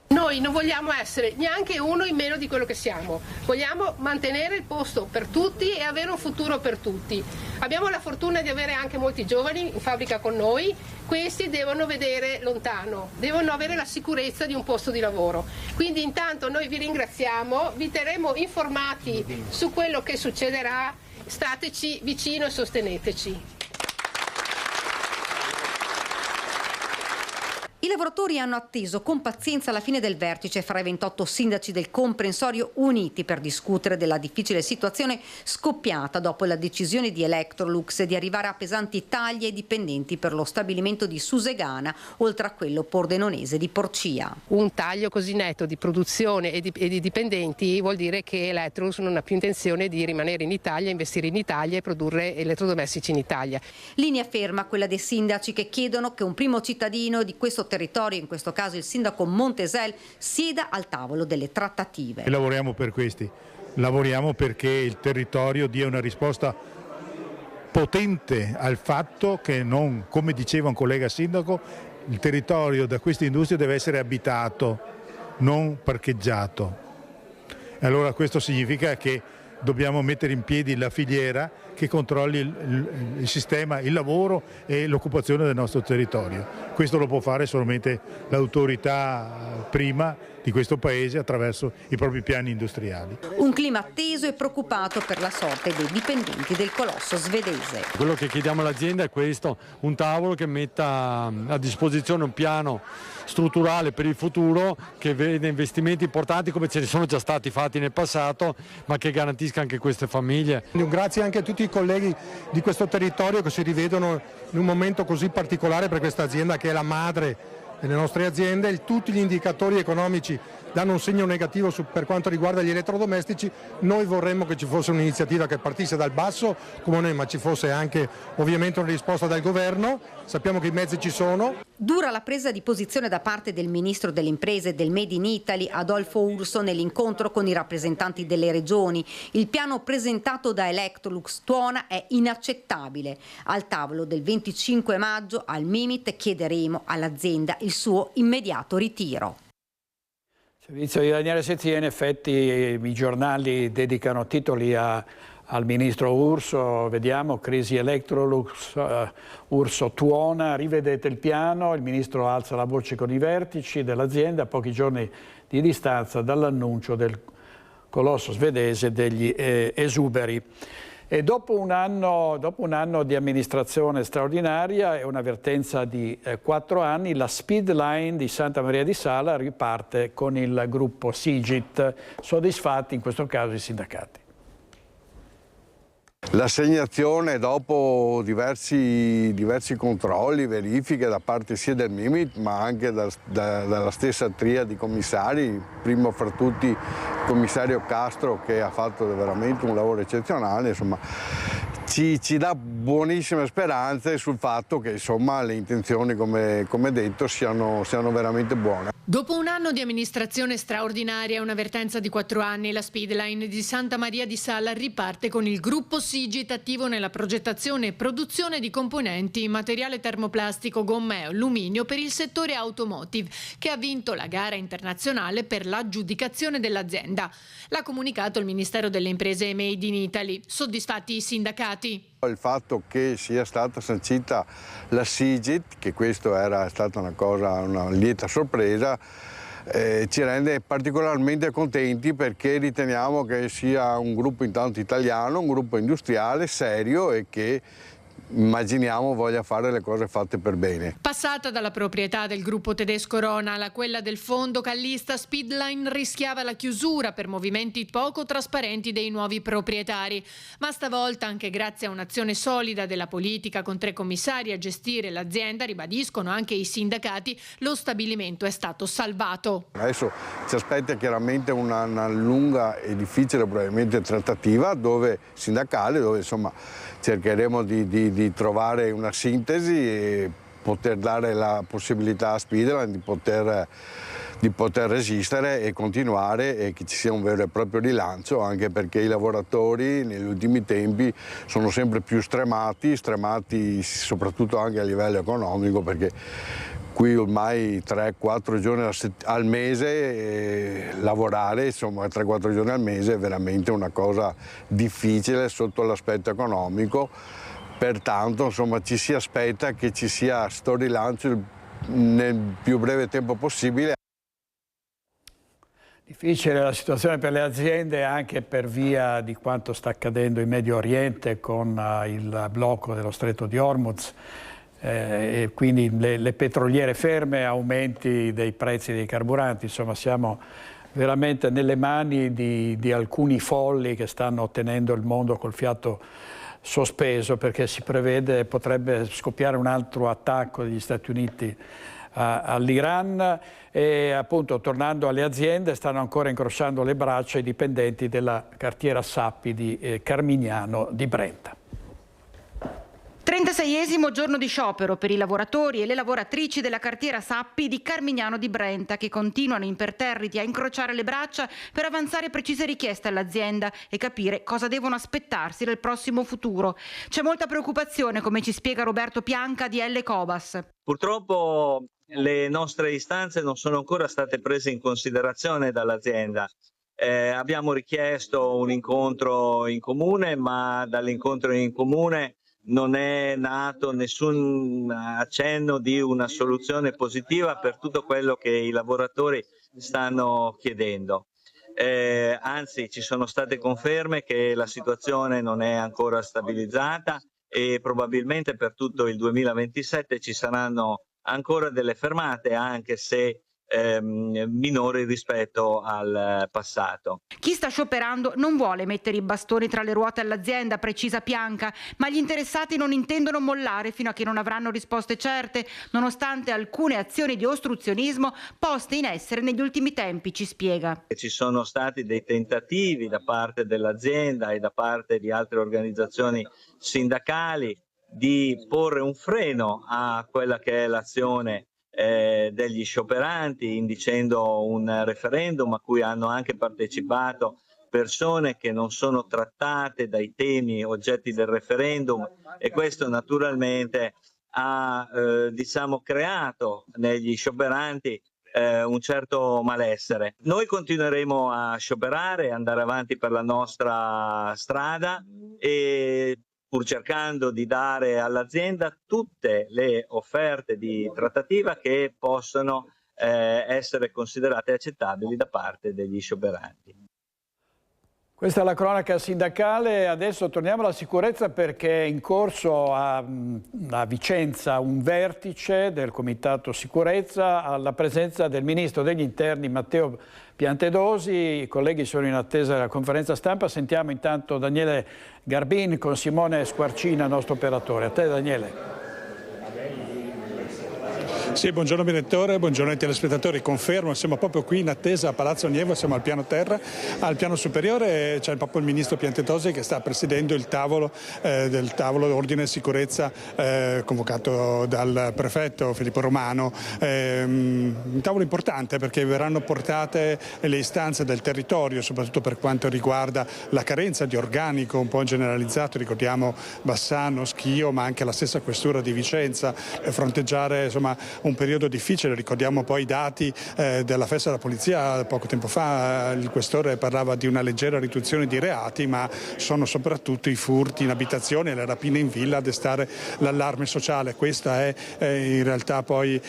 Noi non vogliamo essere neanche uno in meno di quello che siamo, vogliamo mantenere il posto per tutti e avere un futuro per tutti. Abbiamo la fortuna di avere anche molti giovani in fabbrica con noi, questi devono vedere lontano, devono avere la sicurezza di un posto di lavoro. Quindi intanto noi vi ringraziamo, vi terremo informati su quello che succederà, stateci vicino e sosteneteci.
I lavoratori hanno atteso con pazienza la fine del vertice fra i 28 sindaci del comprensorio uniti per discutere della difficile situazione scoppiata dopo la decisione di Electrolux di arrivare a pesanti tagli ai dipendenti per lo stabilimento di Susegana, oltre a quello pordenonese di Porcia.
Un taglio così netto di produzione e di dipendenti vuol dire che Electrolux non ha più intenzione di rimanere in Italia, investire in Italia e produrre elettrodomestici in Italia.
Linea ferma quella dei sindaci che chiedono che un primo cittadino di questo territorio, in questo caso il sindaco Montesel, sieda al tavolo delle trattative.
E lavoriamo per questi, lavoriamo perché il territorio dia una risposta potente al fatto che non, come diceva un collega sindaco, il territorio da questa industria deve essere abitato, non parcheggiato. E allora questo significa che dobbiamo mettere in piedi la filiera che controlli il sistema, il lavoro e l'occupazione del nostro territorio. Questo lo può fare solamente l'autorità prima di questo Paese attraverso i propri piani industriali.
Un clima teso e preoccupato per la sorte dei dipendenti del colosso svedese.
Quello che chiediamo all'azienda è questo, un tavolo che metta a disposizione un piano strutturale per il futuro che vede investimenti importanti come ce ne sono già stati fatti nel passato, ma che garantisca anche queste famiglie.
Un grazie anche a tutti i colleghi di questo territorio che si rivedono in un momento così particolare per questa azienda che è la madre delle nostre aziende. Tutti gli indicatori economici danno un segno negativo per quanto riguarda gli elettrodomestici. Noi vorremmo che ci fosse un'iniziativa che partisse dal basso comune, ma ci fosse anche ovviamente una risposta dal governo. Sappiamo che i mezzi ci sono.
Dura la presa di posizione da parte del ministro delle imprese e del Made in Italy Adolfo Urso nell'incontro con i rappresentanti delle regioni. Il piano presentato da Electrolux Tuona è inaccettabile. Al tavolo del 25 maggio al Mimit chiederemo all'azienda il suo immediato ritiro.
Servizio di Daniele Settia, in effetti i giornali dedicano titoli a al ministro Urso, vediamo, crisi Electrolux, Urso tuona, rivedete il piano, il ministro alza la voce con i vertici dell'azienda a pochi giorni di distanza dall'annuncio del colosso svedese degli esuberi. E dopo un anno di amministrazione straordinaria e un'avvertenza di 4 anni, la Speed Line di Santa Maria di Sala riparte con il gruppo Sigit, soddisfatti in questo caso i sindacati.
L'assegnazione dopo diversi controlli, verifiche da parte sia del Mimit ma anche dalla stessa tria di commissari, primo fra tutti il commissario Castro che ha fatto veramente un lavoro eccezionale, insomma, ci dà buonissime speranze sul fatto che insomma, le intenzioni come detto siano veramente buone.
Dopo un anno di amministrazione straordinaria e un'avvertenza di 4 anni, la Speedline di Santa Maria di Sala riparte con il gruppo Sigit attivo nella progettazione e produzione di componenti in materiale termoplastico, gomma e alluminio per il settore automotive, che ha vinto la gara internazionale per l'aggiudicazione dell'azienda. L'ha comunicato il Ministero delle Imprese e Made in Italy. Soddisfatti i sindacati.
Il fatto che sia stata sancita la Sigit, che questo era stata una lieta sorpresa, ci rende particolarmente contenti perché riteniamo che sia un gruppo intanto italiano, un gruppo industriale serio e che immaginiamo voglia fare le cose fatte per bene.
Passata dalla proprietà del gruppo tedesco Ronal a quella del fondo callista, Speedline rischiava la chiusura per movimenti poco trasparenti dei nuovi proprietari, ma stavolta anche grazie a un'azione solida della politica con 3 commissari a gestire l'azienda, ribadiscono anche i sindacati, lo stabilimento è stato salvato.
Adesso ci aspetta chiaramente una lunga e difficile probabilmente trattativa sindacale dove insomma cercheremo di trovare una sintesi e poter dare la possibilità a Speedline di poter resistere e continuare e che ci sia un vero e proprio rilancio, anche perché i lavoratori negli ultimi tempi sono sempre più stremati soprattutto anche a livello economico, perché qui ormai 3-4 giorni al mese lavorare, insomma 3-4 giorni al mese è veramente una cosa difficile sotto l'aspetto economico, pertanto insomma ci si aspetta che ci sia sto rilancio nel più breve tempo possibile.
Difficile la situazione per le aziende anche per via di quanto sta accadendo in Medio Oriente con il blocco dello Stretto di Hormuz. E quindi le petroliere ferme, aumenti dei prezzi dei carburanti, insomma siamo veramente nelle mani di alcuni folli che stanno tenendo il mondo col fiato sospeso, perché si prevede potrebbe scoppiare un altro attacco degli Stati Uniti all'Iran e appunto tornando alle aziende stanno ancora incrociando le braccia i dipendenti della cartiera Sappi di Carmignano di Brenta.
36esimo giorno di sciopero per i lavoratori e le lavoratrici della cartiera Sappi di Carmignano di Brenta, che continuano imperterriti a incrociare le braccia per avanzare precise richieste all'azienda e capire cosa devono aspettarsi nel prossimo futuro. C'è molta preoccupazione, come ci spiega Roberto Pianca di L Cobas.
Purtroppo le nostre istanze non sono ancora state prese in considerazione dall'azienda. Abbiamo richiesto un incontro in comune, ma dall'incontro in comune non è nato nessun accenno di una soluzione positiva per tutto quello che i lavoratori stanno chiedendo. Anzi, ci sono state conferme che la situazione non è ancora stabilizzata e probabilmente per tutto il 2027 ci saranno ancora delle fermate, anche se minori rispetto al passato.
Chi sta scioperando non vuole mettere i bastoni tra le ruote all'azienda, precisa Pianca, ma gli interessati non intendono mollare fino a che non avranno risposte certe, nonostante alcune azioni di ostruzionismo poste in essere negli ultimi tempi, ci spiega.
Ci sono stati dei tentativi da parte dell'azienda e da parte di altre organizzazioni sindacali di porre un freno a quella che è l'azione degli scioperanti, indicendo un referendum a cui hanno anche partecipato persone che non sono trattate dai temi oggetti del referendum, e questo naturalmente ha creato negli scioperanti un certo malessere. Noi continueremo a scioperare, andare avanti per la nostra strada e pur cercando di dare all'azienda tutte le offerte di trattativa che possono essere considerate accettabili da parte degli scioperanti.
Questa è la cronaca sindacale, adesso torniamo alla sicurezza perché è in corso a Vicenza un vertice del Comitato Sicurezza alla presenza del Ministro degli Interni Matteo Piantedosi. I colleghi sono in attesa della conferenza stampa, sentiamo intanto Daniele Garbin con Simone Squarcina, nostro operatore. A te Daniele.
Sì, buongiorno direttore, buongiorno ai telespettatori. Confermo, siamo proprio qui in attesa a Palazzo Nievo, siamo al piano terra. Al piano superiore c'è proprio il ministro Piantedosi che sta presiedendo il tavolo del tavolo ordine e sicurezza convocato dal prefetto Filippo Romano. Un tavolo importante perché verranno portate le istanze del territorio, soprattutto per quanto riguarda la carenza di organico un po' generalizzato. Ricordiamo Bassano, Schio, ma anche la stessa questura di Vicenza, fronteggiare insomma un periodo difficile. Ricordiamo poi i dati della festa della polizia poco tempo fa, il questore parlava di una leggera riduzione di reati, ma sono soprattutto i furti in abitazione e le rapine in villa a destare l'allarme sociale. Questa è in realtà poi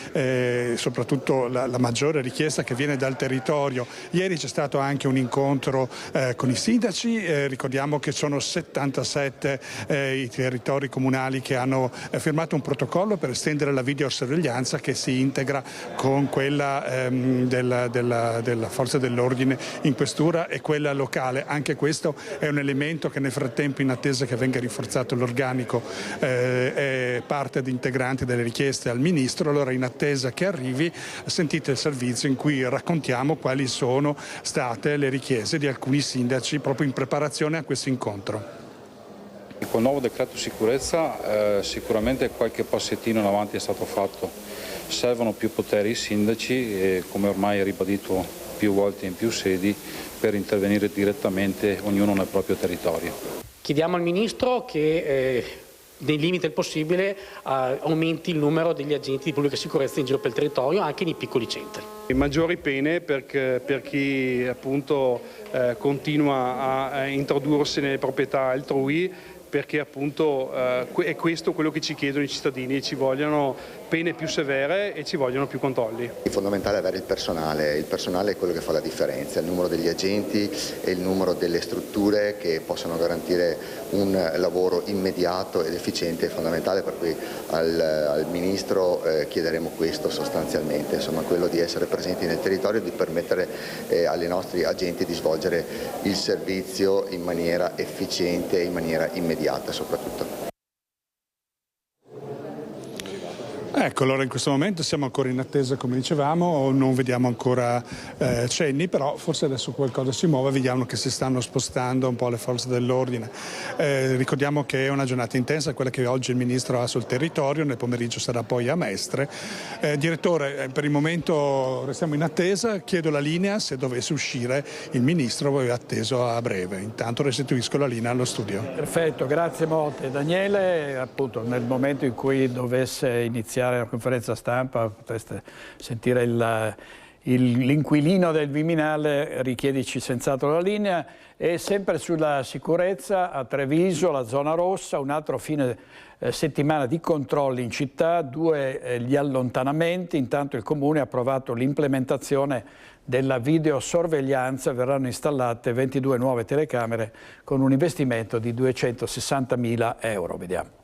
soprattutto la maggiore richiesta che viene dal territorio. Ieri c'è stato anche un incontro con i sindaci, ricordiamo che sono 77 i territori comunali che hanno firmato un protocollo per estendere la videosorveglianza che si integra con quella della forza dell'ordine in questura e quella locale. Anche questo è un elemento che nel frattempo, in attesa che venga rinforzato l'organico, è parte integrante delle richieste al Ministro. Allora, in attesa che arrivi, sentite il servizio in cui raccontiamo quali sono state le richieste di alcuni sindaci proprio in preparazione a questo incontro.
Col nuovo decreto sicurezza sicuramente qualche passettino in avanti è stato fatto. Servono più poteri ai sindaci, e, come ormai ribadito più volte in più sedi, per intervenire direttamente ognuno nel proprio territorio.
Chiediamo al Ministro che nei limiti del possibile aumenti il numero degli agenti di pubblica sicurezza in giro per il territorio, anche nei piccoli centri.
Maggiori pene per chi appunto continua a introdursi nelle proprietà altrui, perché appunto è questo quello che ci chiedono i cittadini, ci vogliono pene più severe e ci vogliono più controlli.
È fondamentale avere il personale è quello che fa la differenza, il numero degli agenti e il numero delle strutture che possono garantire un lavoro immediato ed efficiente è fondamentale, per cui al Ministro chiederemo questo sostanzialmente, insomma quello di essere presenti nel territorio e di permettere ai nostri agenti di svolgere il servizio in maniera efficiente e in maniera immediata soprattutto.
Ecco, allora in questo momento siamo ancora in attesa, come dicevamo, non vediamo ancora cenni, però forse adesso qualcosa si muove, vediamo che si stanno spostando un po' le forze dell'ordine. Ricordiamo che è una giornata intensa, quella che oggi il Ministro ha sul territorio, nel pomeriggio sarà poi a Mestre. Direttore, per il momento restiamo in attesa, chiedo la linea, se dovesse uscire il Ministro è atteso a breve. Intanto restituisco la linea allo studio.
Perfetto, grazie molte Daniele. Appunto nel momento in cui dovesse iniziare la conferenza stampa potreste sentire l'inquilino del Viminale, richiedici senz'altro la linea. E sempre sulla sicurezza a Treviso, la zona rossa, un altro fine settimana di controlli in città, 2 gli allontanamenti. Intanto il Comune ha approvato l'implementazione della videosorveglianza, verranno installate 22 nuove telecamere con un investimento di 260.000 euro. Vediamo.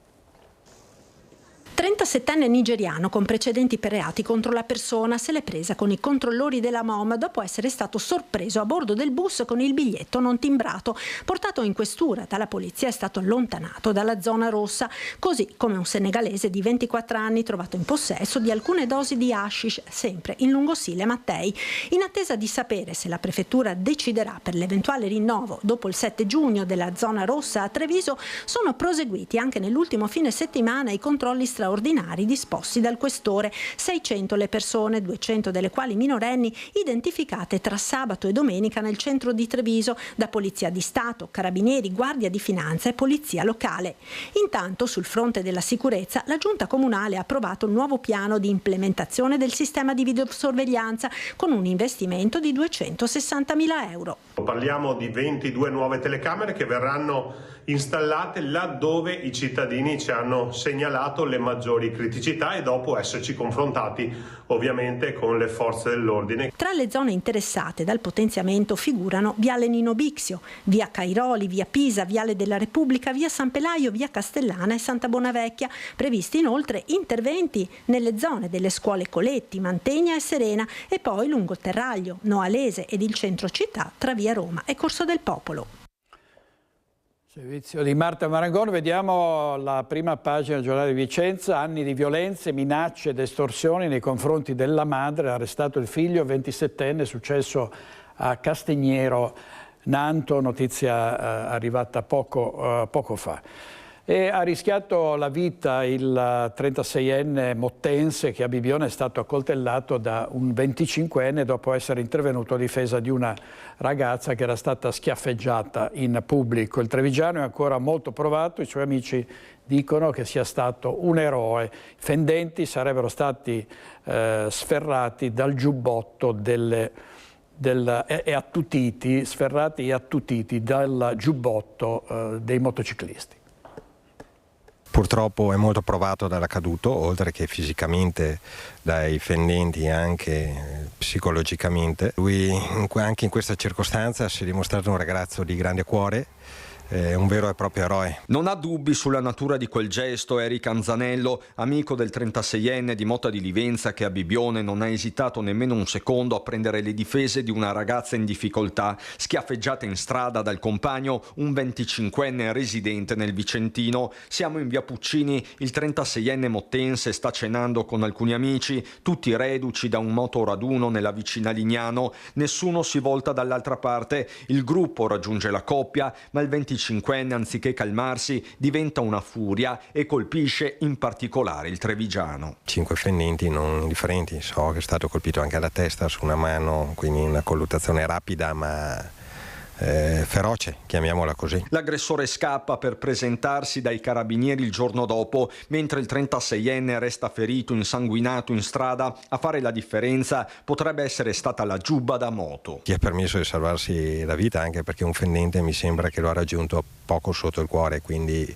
37enne nigeriano con precedenti per reati contro la persona se l'è presa con i controllori della MOM dopo essere stato sorpreso a bordo del bus con il biglietto non timbrato. Portato in questura dalla polizia, è stato allontanato dalla zona rossa, così come un senegalese di 24 anni trovato in possesso di alcune dosi di hashish, sempre in Lungosile Mattei. In attesa di sapere se la prefettura deciderà per l'eventuale rinnovo dopo il 7 giugno della zona rossa a Treviso, sono proseguiti anche nell'ultimo fine settimana i controlli straordinari straordinari disposti dal questore. 600 le persone, 200 delle quali minorenni, identificate tra sabato e domenica nel centro di Treviso da Polizia di Stato, Carabinieri, Guardia di Finanza e Polizia locale. Intanto, sul fronte della sicurezza, la Giunta Comunale ha approvato il nuovo piano di implementazione del sistema di videosorveglianza con un investimento di 260.000 euro.
Parliamo di 22 nuove telecamere che verranno installate laddove i cittadini ci hanno segnalato le maggiori criticità e dopo esserci confrontati ovviamente con le forze dell'ordine.
Tra le zone interessate dal potenziamento figurano Viale Nino Bixio, Via Cairoli, Via Pisa, Viale della Repubblica, Via San Pelaio, Via Castellana e Santa Bonavecchia. Previsti inoltre interventi nelle zone delle scuole Coletti, Mantegna e Serena e poi lungo Terraglio, Noalese ed il centro città tra Via Roma e Corso del Popolo.
Servizio di Marta Marangoni, vediamo la prima pagina del giornale di Vicenza, anni di violenze, minacce ed estorsioni nei confronti della madre, arrestato il figlio 27enne, successo a Castignero, Nanto, notizia arrivata poco fa. E ha rischiato la vita il 36enne mottense che a Bibbione è stato accoltellato da un 25enne dopo essere intervenuto a difesa di una ragazza che era stata schiaffeggiata in pubblico. Il trevigiano è ancora molto provato, i suoi amici dicono che sia stato un eroe. I fendenti sarebbero stati sferrati dal giubbotto e attutiti, sferrati e attutiti dal giubbotto dei motociclisti.
Purtroppo è molto provato dall'accaduto, oltre che fisicamente dai fendenti, anche psicologicamente. Lui anche in questa circostanza si è dimostrato un ragazzo di grande cuore, un vero e proprio eroe.
Non ha dubbi sulla natura di quel gesto Eric Anzanello, amico del 36enne di Motta di Livenza che a Bibbione non ha esitato nemmeno un secondo a prendere le difese di una ragazza in difficoltà, schiaffeggiata in strada dal compagno, un 25enne residente nel Vicentino. Siamo in via Puccini, il 36enne mottense sta cenando con alcuni amici, tutti reduci da un motoraduno nella vicina Lignano. Nessuno si volta dall'altra parte, il gruppo raggiunge la coppia, ma il 25enne anziché calmarsi diventa una furia e colpisce in particolare il trevigiano.
5 fendenti non indifferenti, so che è stato colpito anche alla testa, su una mano, quindi una colluttazione rapida ma feroce, chiamiamola così.
L'aggressore scappa per presentarsi dai carabinieri il giorno dopo, mentre il 36enne resta ferito, insanguinato in strada. A fare la differenza potrebbe essere stata la giubba da moto.
Gli ha permesso di salvarsi la vita, anche perché un fendente mi sembra che lo ha raggiunto poco sotto il cuore, quindi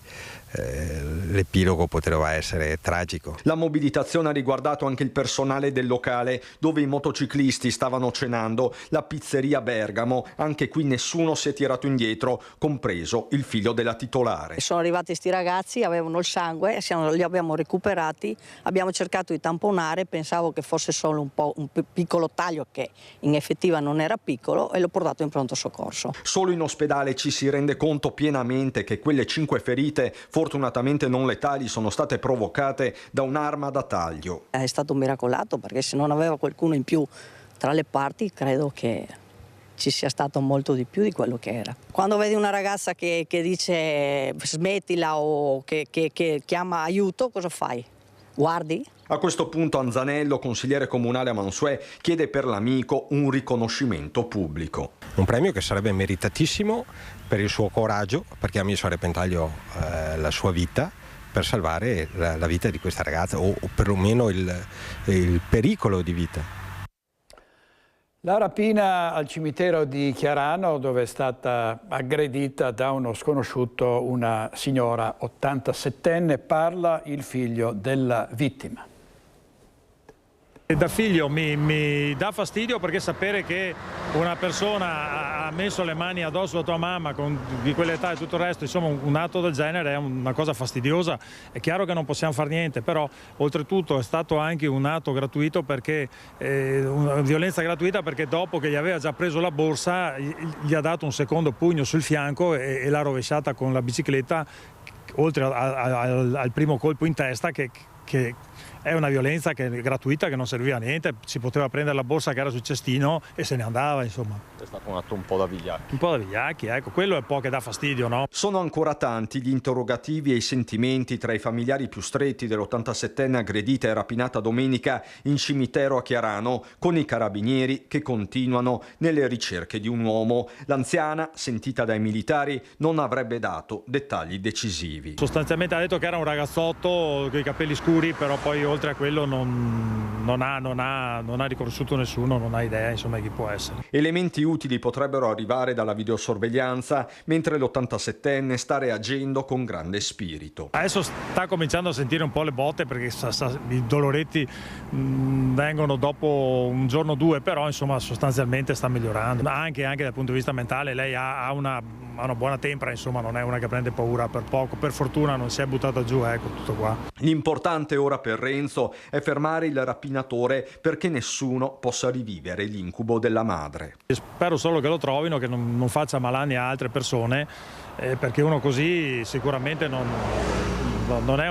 l'epilogo poteva essere tragico.
La mobilitazione ha riguardato anche il personale del locale dove i motociclisti stavano cenando, la pizzeria Bergamo. Anche qui nessuno si è tirato indietro, compreso il figlio della titolare.
Sono arrivati sti ragazzi, avevano il sangue, li abbiamo recuperati, abbiamo cercato di tamponare, pensavo che fosse solo un piccolo taglio, che in effettiva non era piccolo, e l'ho portato in pronto soccorso.
Solo in ospedale ci si rende conto pienamente che quelle 5 ferite, fortunatamente non letali, sono state provocate da un'arma da taglio.
È stato un miracolato, perché se non aveva qualcuno in più tra le parti credo che ci sia stato molto di più di quello che era. Quando vedi una ragazza che dice smettila o che chiama aiuto, cosa fai? Guardi?
A questo punto Anzanello, consigliere comunale a Mansuè, chiede per l'amico un riconoscimento pubblico.
Un premio che sarebbe meritatissimo per il suo coraggio, perché ha messo a repentaglio la sua vita per salvare la vita di questa ragazza, o perlomeno il pericolo di vita.
La rapina al cimitero di Chiarano, dove è stata aggredita da uno sconosciuto una signora 87enne, parla il figlio della vittima.
Da figlio mi dà fastidio, perché sapere che una persona ha messo le mani addosso a tua mamma di quell'età e tutto il resto, insomma un atto del genere è una cosa fastidiosa. È chiaro che non possiamo fare niente, però oltretutto è stato anche un atto gratuito, perché una violenza gratuita, perché dopo che gli aveva già preso la borsa gli ha dato un secondo pugno sul fianco e l'ha rovesciata con la bicicletta, oltre al primo colpo in testa che è una violenza che è gratuita, che non serviva a niente, si poteva prendere la borsa che era sul cestino e se ne andava, insomma.
È stato un atto un po' da vigliacchi.
Un po' da vigliacchi, ecco, quello è un po' che dà fastidio, no?
Sono ancora tanti gli interrogativi e i sentimenti tra i familiari più stretti dell'87enne aggredita e rapinata domenica in cimitero a Chiarano, con i carabinieri che continuano nelle ricerche di un uomo. L'anziana, sentita dai militari, non avrebbe dato dettagli decisivi.
Sostanzialmente ha detto che era un ragazzotto con i capelli scuri, però poi oltre a quello non ha riconosciuto nessuno, non ha idea insomma chi può essere.
Elementi utili potrebbero arrivare dalla videosorveglianza, mentre l'87enne sta reagendo con grande spirito.
Adesso sta cominciando a sentire un po' le botte perché i doloretti vengono dopo un giorno o due, però insomma sostanzialmente sta migliorando. Anche dal punto di vista mentale lei ha una buona tempra, insomma non è una che prende paura per poco, per fortuna non si è buttata giù, ecco, tutto qua.
L'importante ora per Renzo è fermare il rapinatore perché nessuno possa rivivere l'incubo della madre.
Spero solo che lo trovino, che non faccia malanni a altre persone, perché uno così sicuramente non è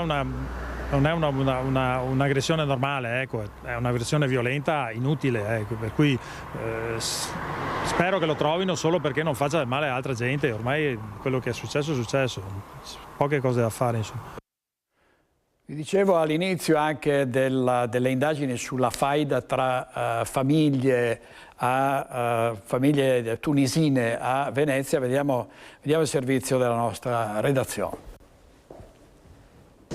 un'aggressione normale, ecco, è un'aggressione violenta inutile, ecco, per cui spero che lo trovino solo perché non faccia del male a altra gente. Ormai quello che è successo, poche cose da fare, insomma.
Vi dicevo all'inizio anche delle indagini sulla faida tra famiglie tunisine a Venezia. Vediamo il servizio della nostra redazione.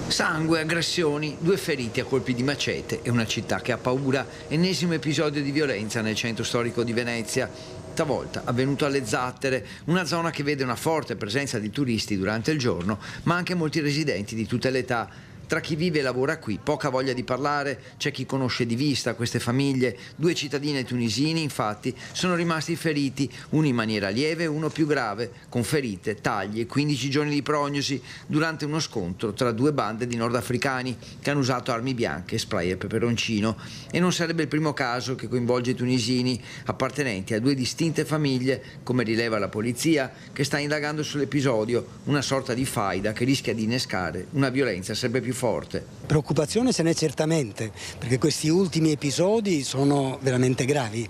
Sangue, aggressioni, 2 feriti a colpi di macete e una città che ha paura. Ennesimo episodio di violenza nel centro storico di Venezia. Stavolta avvenuto alle Zattere, una zona che vede una forte presenza di turisti durante il giorno, ma anche molti residenti di tutte le età. Tra chi vive e lavora qui, poca voglia di parlare, c'è chi conosce di vista queste famiglie. 2 cittadini tunisini, infatti, sono rimasti feriti, uno in maniera lieve e uno più grave, con ferite, tagli e 15 giorni di prognosi durante uno scontro tra 2 bande di nordafricani che hanno usato armi bianche, spray e peperoncino. E non sarebbe il primo caso che coinvolge i tunisini, appartenenti a 2 distinte famiglie, come rileva la polizia, che sta indagando sull'episodio, una sorta di faida che rischia di innescare una violenza sempre più forte.
Preoccupazione se n'è certamente, perché questi ultimi episodi sono veramente gravi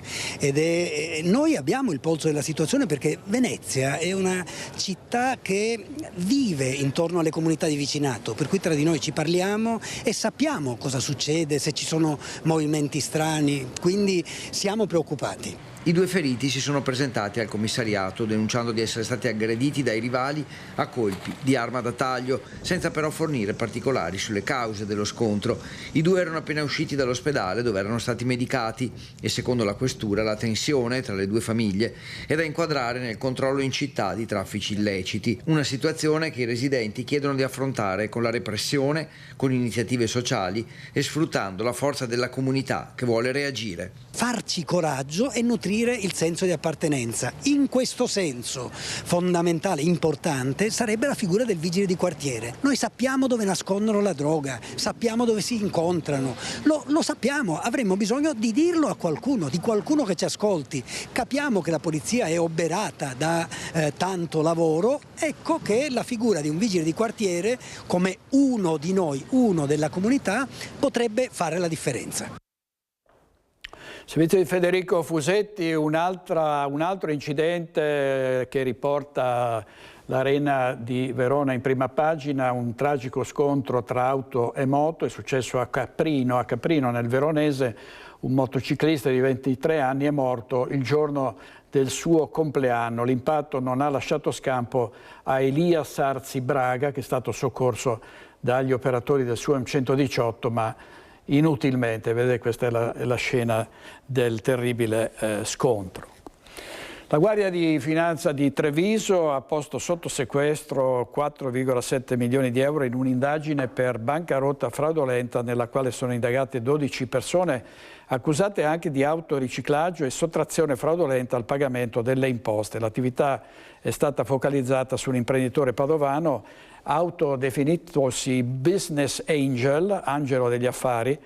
noi abbiamo il polso della situazione perché Venezia è una città che vive intorno alle comunità di vicinato, per cui tra di noi ci parliamo e sappiamo cosa succede, se ci sono movimenti strani, quindi siamo preoccupati.
I 2 feriti si sono presentati al commissariato denunciando di essere stati aggrediti dai rivali a colpi di arma da taglio, senza però fornire particolari sulle cause dello scontro. I 2 erano appena usciti dall'ospedale dove erano stati medicati e secondo la questura la tensione tra le 2 famiglie è da inquadrare nel controllo in città di traffici illeciti, una situazione che i residenti chiedono di affrontare con la repressione, con iniziative sociali e sfruttando la forza della comunità che vuole reagire.
Farci coraggio e nutrire il senso di appartenenza. In questo senso fondamentale, importante, sarebbe la figura del vigile di quartiere. Noi sappiamo dove nascondono la droga, sappiamo dove si incontrano, lo sappiamo, avremmo bisogno di dirlo a qualcuno, di qualcuno che ci ascolti. Capiamo che la polizia è oberata da tanto lavoro, ecco che la figura di un vigile di quartiere, come uno di noi, uno della comunità, potrebbe fare la differenza.
Servizio di Federico Fusetti, un altro incidente che riporta l'Arena di Verona in prima pagina, un tragico scontro tra auto e moto, è successo a Caprino nel Veronese. Un motociclista di 23 anni è morto il giorno del suo compleanno. L'impatto non ha lasciato scampo a Elia Sarzi Braga, che è stato soccorso dagli operatori del SUAM 118, ma inutilmente. Vedete, questa è la scena del terribile scontro. La Guardia di Finanza di Treviso ha posto sotto sequestro 4,7 milioni di euro in un'indagine per bancarotta fraudolenta nella quale sono indagate 12 persone accusate anche di autoriciclaggio e sottrazione fraudolenta al pagamento delle imposte. L'attività è stata focalizzata su un imprenditore padovano autodefinitosi business angel, angelo degli affari,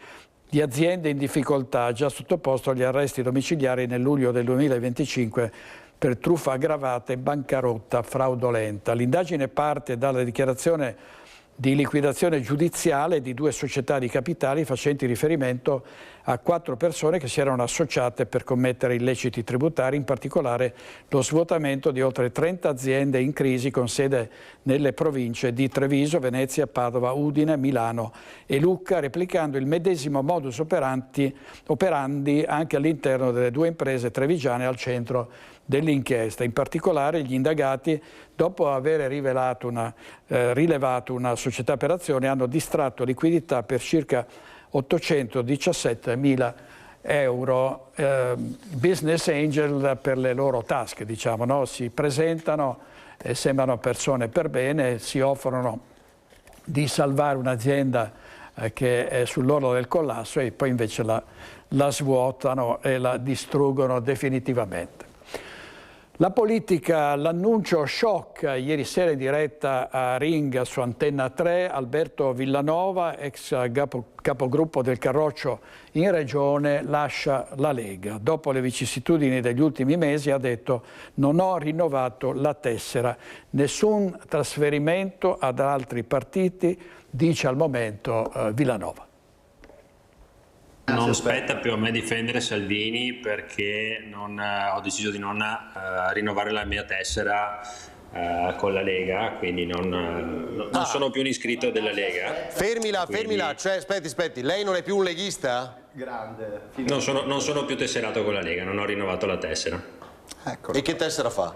di aziende in difficoltà, già sottoposto agli arresti domiciliari nel luglio del 2025 per truffa aggravata e bancarotta fraudolenta. L'indagine parte dalla dichiarazione di liquidazione giudiziale di 2 società di capitali facenti riferimento a 4 persone che si erano associate per commettere illeciti tributari, in particolare lo svuotamento di oltre 30 aziende in crisi con sede nelle province di Treviso, Venezia, Padova, Udine, Milano e Lucca, replicando il medesimo modus operandi anche all'interno delle 2 imprese trevigiane al centro dell'inchiesta. In particolare gli indagati, dopo aver rilevato una società per azioni, hanno distratto liquidità per circa 817.000 euro, business angel per le loro tasche, diciamo, no? Si presentano e sembrano persone per bene, si offrono di salvare un'azienda che è sull'orlo del collasso e poi invece la svuotano e la distruggono definitivamente. La politica, l'annuncio shock ieri sera in diretta a Ring su Antenna 3, Alberto Villanova, ex capogruppo del Carroccio in Regione, lascia la Lega. Dopo le vicissitudini degli ultimi mesi ha detto: non ho rinnovato la tessera, nessun trasferimento ad altri partiti, dice al momento Villanova.
Non spetta più a me difendere Salvini perché ho deciso di non rinnovare la mia tessera con la Lega, quindi non sono più un iscritto della Lega.
Fermila, cioè aspetti, lei non è più un leghista?
Grande. Non sono più tesserato con la Lega, non ho rinnovato la tessera.
Eccolo. E che tessera fa?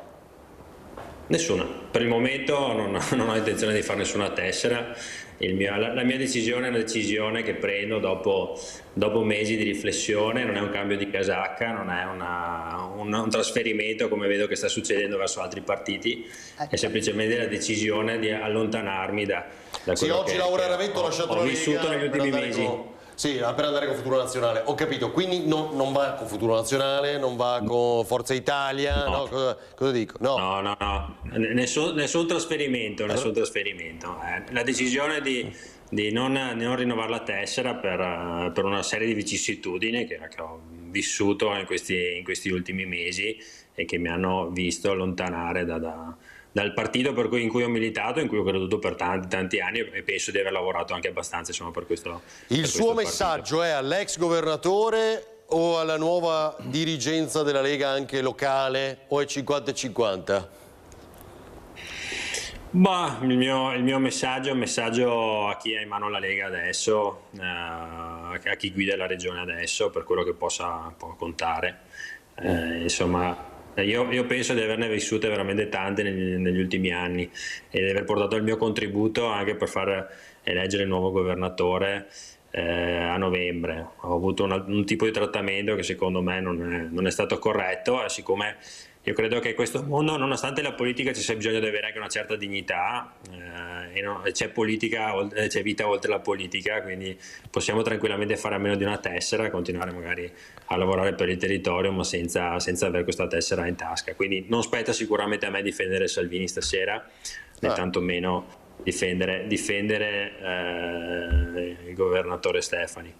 Nessuna. Per il momento non ho intenzione di fare nessuna tessera. La mia decisione è una decisione che prendo dopo mesi di riflessione, non è un cambio di casacca, non è un trasferimento come vedo che sta succedendo verso altri partiti, è semplicemente la decisione di allontanarmi da quello
oggi Laura Ravetto ha lasciato la Lega,
ho vissuto negli ultimi mesi.
Sì, per andare con Futuro Nazionale, ho capito, quindi non va con Futuro Nazionale, non va con Forza Italia, no. Cosa dico? No,
nessun trasferimento, La decisione di non rinnovare la tessera per una serie di vicissitudini che ho vissuto in questi ultimi mesi e che mi hanno visto allontanare dal partito in cui ho militato, in cui ho creduto per tanti anni e penso di aver lavorato anche abbastanza, insomma, per questo.
Il suo messaggio è all'ex governatore o alla nuova dirigenza della Lega anche locale, o è 50-50?
Il mio messaggio è un messaggio a chi ha in mano la Lega adesso, a chi guida la regione adesso, per quello che può contare. Insomma, io penso di averne vissute veramente tante negli ultimi anni e di aver portato il mio contributo anche per far eleggere il nuovo governatore a novembre. Ho avuto un tipo di trattamento che secondo me non è stato corretto, e siccome io credo che in questo mondo, nonostante la politica, ci sia bisogno di avere anche una certa dignità, c'è vita oltre la politica, quindi possiamo tranquillamente fare a meno di una tessera, continuare magari a lavorare per il territorio, ma senza avere questa tessera in tasca. Quindi non spetta sicuramente a me difendere Salvini stasera, né tantomeno difendere il governatore Stefani.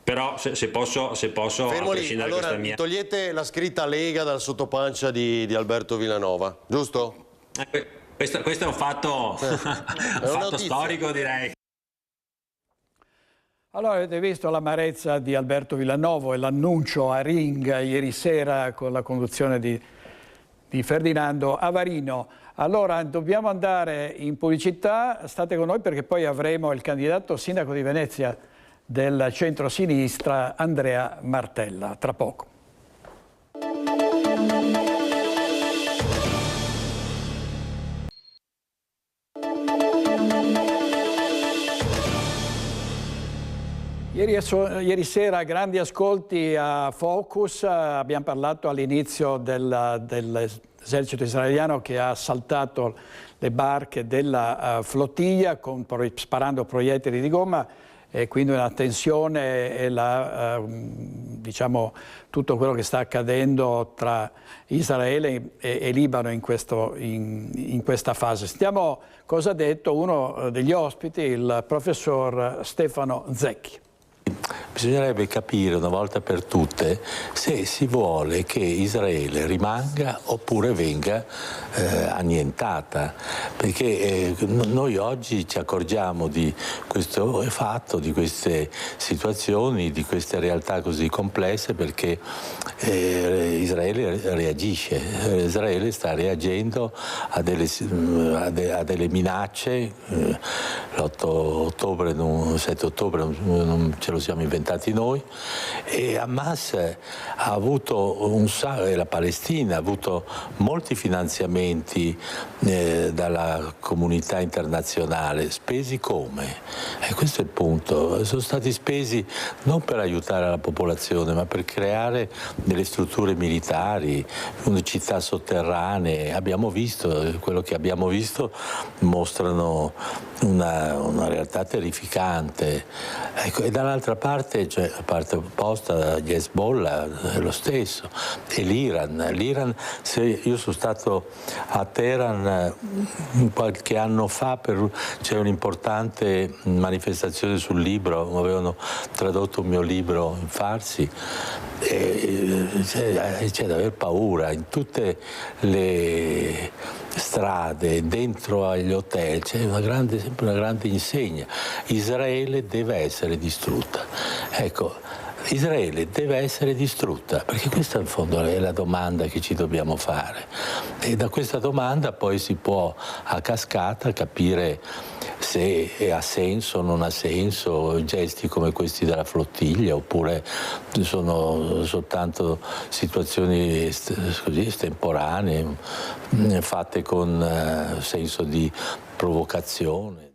Però se posso
fermo lì, allora togliete la scritta Lega dal sottopancia di Alberto Villanova, giusto?
Questo è un fatto, storico, direi.
Allora, avete visto l'amarezza di Alberto Villanova e l'annuncio a Ring ieri sera con la conduzione di Ferdinando Avarino. Allora dobbiamo andare in pubblicità, state con noi perché poi avremo il candidato sindaco di Venezia del centro-sinistra, Andrea Martella, tra poco. Ieri sera grandi ascolti a Focus, abbiamo parlato all'inizio dell'esercito israeliano che ha assaltato le barche della flottiglia sparando proiettili di gomma, e quindi una tensione e diciamo, tutto quello che sta accadendo tra Israele e Libano in questa fase. Sentiamo cosa ha detto uno degli ospiti, il professor Stefano Zecchi.
bisognerebbe capire una volta per tutte se si vuole che Israele rimanga oppure venga annientata, perché noi oggi ci accorgiamo di questo fatto, di queste situazioni, di queste realtà così complesse, perché Israele reagisce, Israele sta reagendo a delle minacce. L'8 ottobre, il 7 ottobre non ce lo siamo inventati noi, e Hamas ha avuto la Palestina ha avuto molti finanziamenti dalla comunità internazionale, spesi come? E questo è il punto, sono stati spesi non per aiutare la popolazione, ma per creare delle strutture militari, città sotterranee. Abbiamo visto, quello che abbiamo visto mostrano una realtà terrificante. Ecco, e dall'altra parte, cioè la parte opposta, gli Hezbollah è lo stesso, e l'Iran, se io sono stato a Teheran qualche anno fa, c'è un'importante manifestazione sul libro, avevano tradotto un mio libro in farsi, c'è da aver paura in tutte le strade, dentro agli hotel c'è sempre una grande insegna: Israele deve essere distrutta. Ecco, Israele deve essere distrutta, perché questa in fondo è la domanda che ci dobbiamo fare, e da questa domanda poi si può a cascata capire se ha senso o non ha senso gesti come questi della flottiglia, oppure sono soltanto situazioni così estemporanee, fatte con senso di provocazione.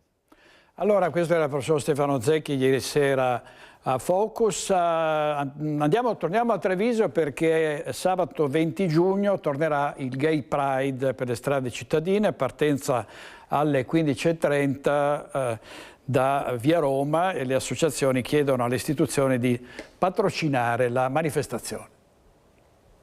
Allora, questo era il professor Stefano Zecchi ieri sera a Focus. Torniamo a Treviso, perché sabato 20 giugno tornerà il Gay Pride per le strade cittadine, partenza alle 15:30 da Via Roma, e le associazioni chiedono alle istituzioni di patrocinare la manifestazione.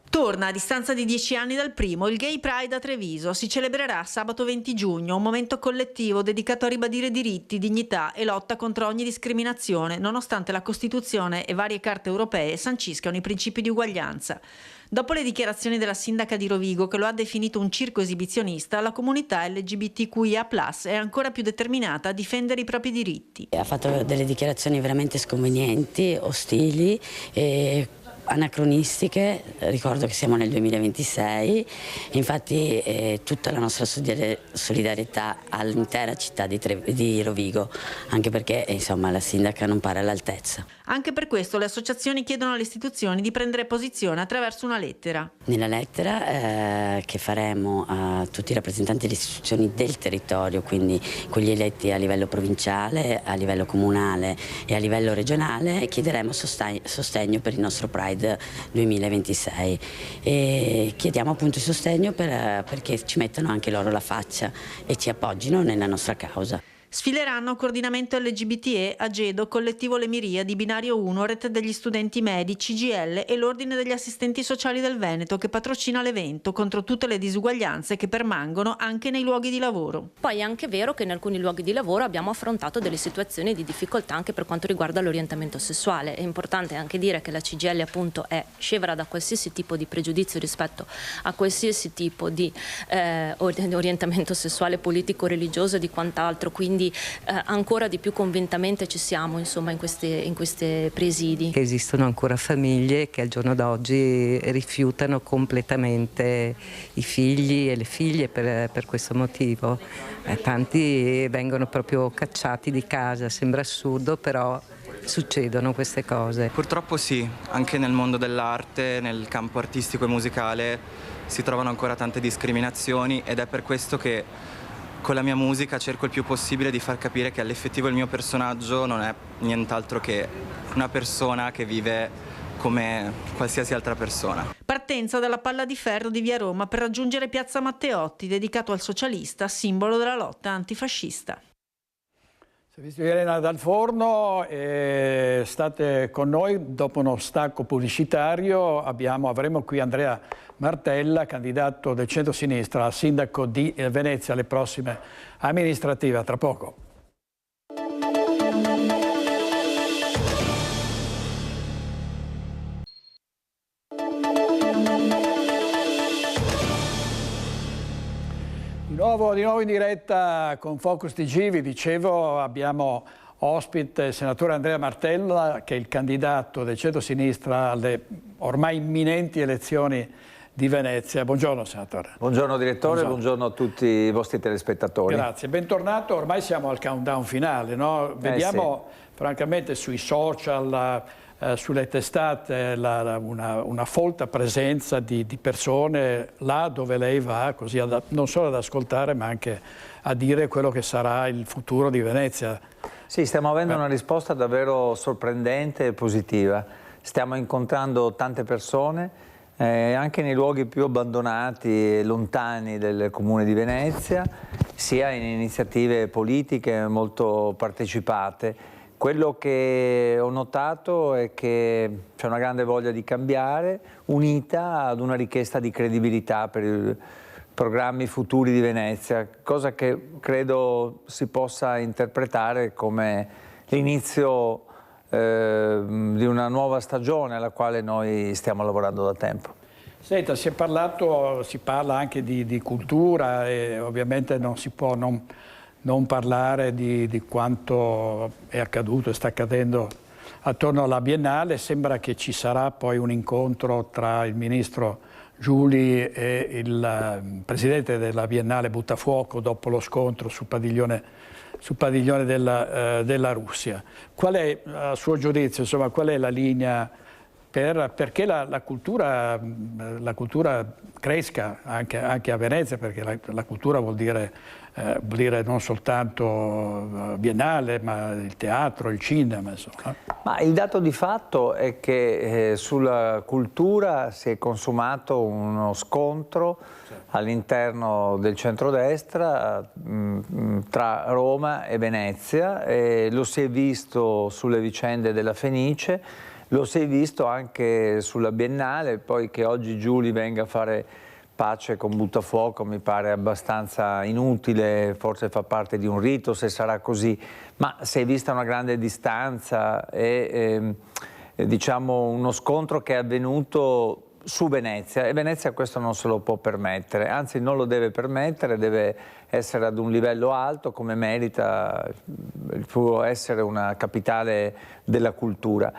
Torna a distanza di 10 anni dal primo il Gay Pride a Treviso. Si celebrerà sabato 20 giugno, un momento collettivo dedicato a ribadire diritti, dignità e lotta contro ogni discriminazione, nonostante la Costituzione e varie carte europee sanciscano i principi di uguaglianza. Dopo le dichiarazioni della sindaca di Rovigo, che lo ha definito un circo esibizionista, la comunità LGBTQIA+ è ancora più determinata a difendere i propri diritti.
Ha fatto delle dichiarazioni veramente sconvenienti, ostili e anacronistiche. Ricordo che siamo nel 2026, infatti tutta la nostra solidarietà all'intera città di Rovigo, anche perché insomma la sindaca non pare all'altezza.
Anche per questo le associazioni chiedono alle istituzioni di prendere posizione attraverso una lettera.
Nella lettera che faremo a tutti i rappresentanti delle istituzioni del territorio, quindi quelli eletti a livello provinciale, a livello comunale e a livello regionale, chiederemo sostegno per il nostro Pride 2026 e chiediamo appunto il sostegno perché ci mettano anche loro la faccia e ci appoggino nella nostra causa.
Sfileranno Coordinamento LGBTE, Agedo, Collettivo Le Miriadi, Binario 1, Rete degli Studenti Medi, CGIL e l'Ordine degli Assistenti Sociali del Veneto, che patrocina l'evento contro tutte le disuguaglianze che permangono anche nei luoghi di lavoro.
Poi è anche vero che in alcuni luoghi di lavoro abbiamo affrontato delle situazioni di difficoltà anche per quanto riguarda l'orientamento sessuale. È importante anche dire che la CGIL appunto è scevra da qualsiasi tipo di pregiudizio rispetto a qualsiasi tipo di orientamento sessuale, politico, religioso e di quant'altro, quindi ancora di più convintamente ci siamo insomma in queste presidi.
Esistono ancora famiglie che al giorno d'oggi rifiutano completamente i figli e le figlie per questo motivo. Tanti vengono proprio cacciati di casa, sembra assurdo, però succedono queste cose.
Purtroppo sì, anche nel mondo dell'arte, nel campo artistico e musicale si trovano ancora tante discriminazioni, ed è per questo che con la mia musica cerco il più possibile di far capire che all'effettivo il mio personaggio non è nient'altro che una persona che vive come qualsiasi altra persona.
Partenza dalla Palla di Ferro di Via Roma per raggiungere Piazza Matteotti, dedicato al socialista, simbolo della lotta antifascista.
Si è visto Elena dal forno, state con noi dopo uno stacco pubblicitario. Avremo qui Andrea Martella, candidato del centro-sinistra a sindaco di Venezia alle prossime amministrative. Tra poco. Di nuovo in diretta con Focus TG, vi dicevo, abbiamo ospite il senatore Andrea Martella, che è il candidato del centro-sinistra alle ormai imminenti elezioni di Venezia. Buongiorno senatore.
Buongiorno direttore, buongiorno a tutti i vostri telespettatori.
Grazie, bentornato. Ormai siamo al countdown finale, no? Vediamo francamente sui social, sulle testate una folta presenza di persone là dove lei va, così non solo ad ascoltare ma anche a dire quello che sarà il futuro di Venezia.
Sì, stiamo avendo una risposta davvero sorprendente e positiva. Stiamo incontrando tante persone, anche nei luoghi più abbandonati e lontani del Comune di Venezia, sia in iniziative politiche molto partecipate. Quello che ho notato è che c'è una grande voglia di cambiare, unita ad una richiesta di credibilità per i programmi futuri di Venezia, cosa che credo si possa interpretare come l'inizio di una nuova stagione alla quale noi stiamo lavorando da tempo.
Senta, si parla anche di cultura e ovviamente non si può non parlare di quanto è accaduto e sta accadendo attorno alla Biennale. Sembra che ci sarà poi un incontro tra il ministro Giuli e il presidente della Biennale Buttafuoco dopo lo scontro sul padiglione della Russia. Qual è, a suo giudizio, insomma, qual è la linea perché la cultura cresca anche a Venezia, perché la cultura vuol dire non soltanto Biennale, ma il teatro, il cinema, insomma.
Ma il dato di fatto è che sulla cultura si è consumato uno scontro all'interno del centrodestra tra Roma e Venezia, e lo si è visto sulle vicende della Fenice, lo si è visto anche sulla Biennale. Poi che oggi Giuli venga a fare pace con Buttafuoco mi pare abbastanza inutile, forse fa parte di un rito se sarà così, ma si è vista una grande distanza e diciamo uno scontro che è avvenuto su Venezia, e Venezia questo non se lo può permettere, anzi non lo deve permettere, deve essere ad un livello alto come merita, può essere una capitale della cultura.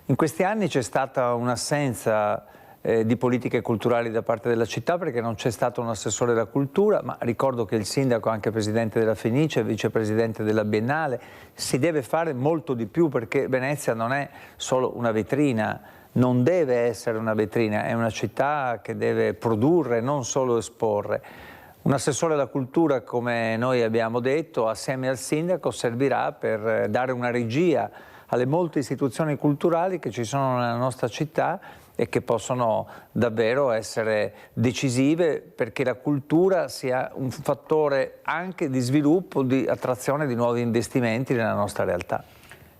In questi anni c'è stata un'assenza di politiche culturali da parte della città, perché non c'è stato un assessore della cultura, ma ricordo che il sindaco, anche presidente della Fenice, vicepresidente della Biennale, si deve fare molto di più, perché Venezia non è solo una vetrina, non deve essere una vetrina, è una città che deve produrre, non solo esporre. Un assessore alla cultura, come noi abbiamo detto, assieme al sindaco servirà per dare una regia alle molte istituzioni culturali che ci sono nella nostra città e che possono davvero essere decisive perché la cultura sia un fattore anche di sviluppo, di attrazione di nuovi investimenti nella nostra realtà.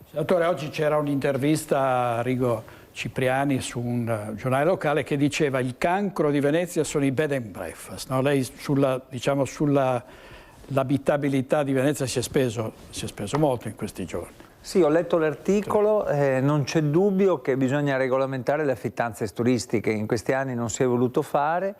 Senatore, oggi c'era un'intervista a Rigo Cipriani su un giornale locale che diceva il cancro di Venezia sono i bed and breakfast. No? Lei sull'abitabilità di Venezia si è speso molto in questi giorni.
Sì, ho letto l'articolo, non c'è dubbio che bisogna regolamentare le affittanze turistiche, in questi anni non si è voluto fare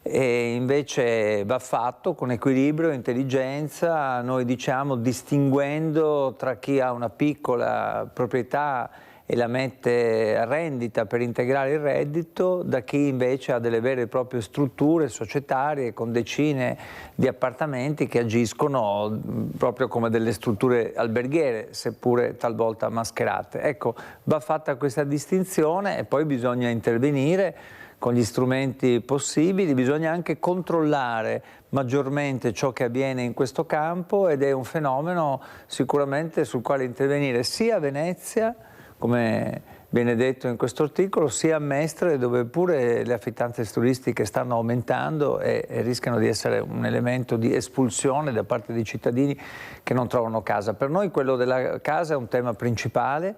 e invece va fatto con equilibrio e intelligenza, noi diciamo distinguendo tra chi ha una piccola proprietà e la mette a rendita per integrare il reddito, da chi invece ha delle vere e proprie strutture societarie con decine di appartamenti che agiscono proprio come delle strutture alberghiere, seppure talvolta mascherate. Ecco, va fatta questa distinzione e poi bisogna intervenire con gli strumenti possibili, bisogna anche controllare maggiormente ciò che avviene in questo campo ed è un fenomeno sicuramente sul quale intervenire sia a Venezia, come viene detto in questo articolo, sia a Mestre, dove pure le affittanze turistiche stanno aumentando e rischiano di essere un elemento di espulsione da parte dei cittadini che non trovano casa. Per noi quello della casa è un tema principale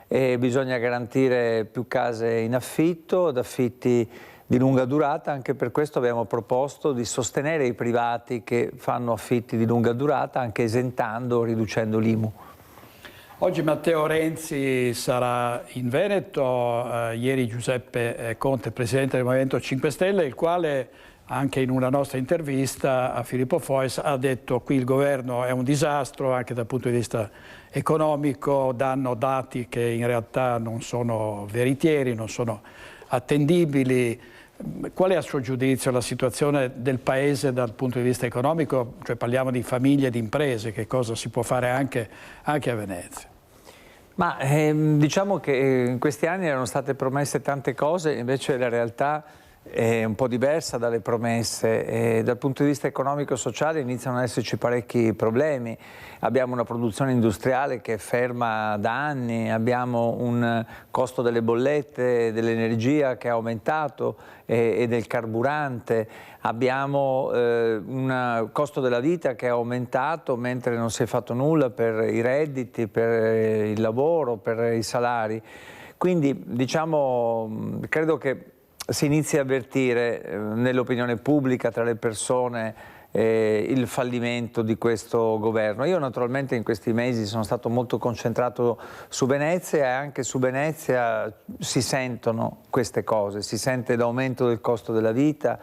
e bisogna garantire più case in affitto, ad affitti di lunga durata. Anche per questo abbiamo proposto di sostenere i privati che fanno affitti di lunga durata, anche esentando o riducendo l'IMU.
Oggi Matteo Renzi sarà in Veneto, ieri Giuseppe Conte, Presidente del Movimento 5 Stelle, il quale anche in una nostra intervista a Filippo Fois, ha detto qui il governo è un disastro anche dal punto di vista economico, danno dati che in realtà non sono veritieri, non sono attendibili. Qual è a suo giudizio la situazione del Paese dal punto di vista economico? Cioè parliamo di famiglie e di imprese, che cosa si può fare anche a Venezia?
Ma diciamo che in questi anni erano state promesse tante cose, invece la realtà è un po' diversa dalle promesse. Dal punto di vista economico e sociale iniziano ad esserci parecchi problemi. Abbiamo una produzione industriale che è ferma da anni, abbiamo un costo delle bollette, dell'energia che è aumentato e del carburante, abbiamo un costo della vita che è aumentato mentre non si è fatto nulla per i redditi, per il lavoro, per i salari. Quindi diciamo, credo che si inizi a avvertire nell'opinione pubblica, tra le persone, il fallimento di questo governo. Io naturalmente in questi mesi sono stato molto concentrato su Venezia e anche su Venezia si sentono queste cose, si sente l'aumento del costo della vita,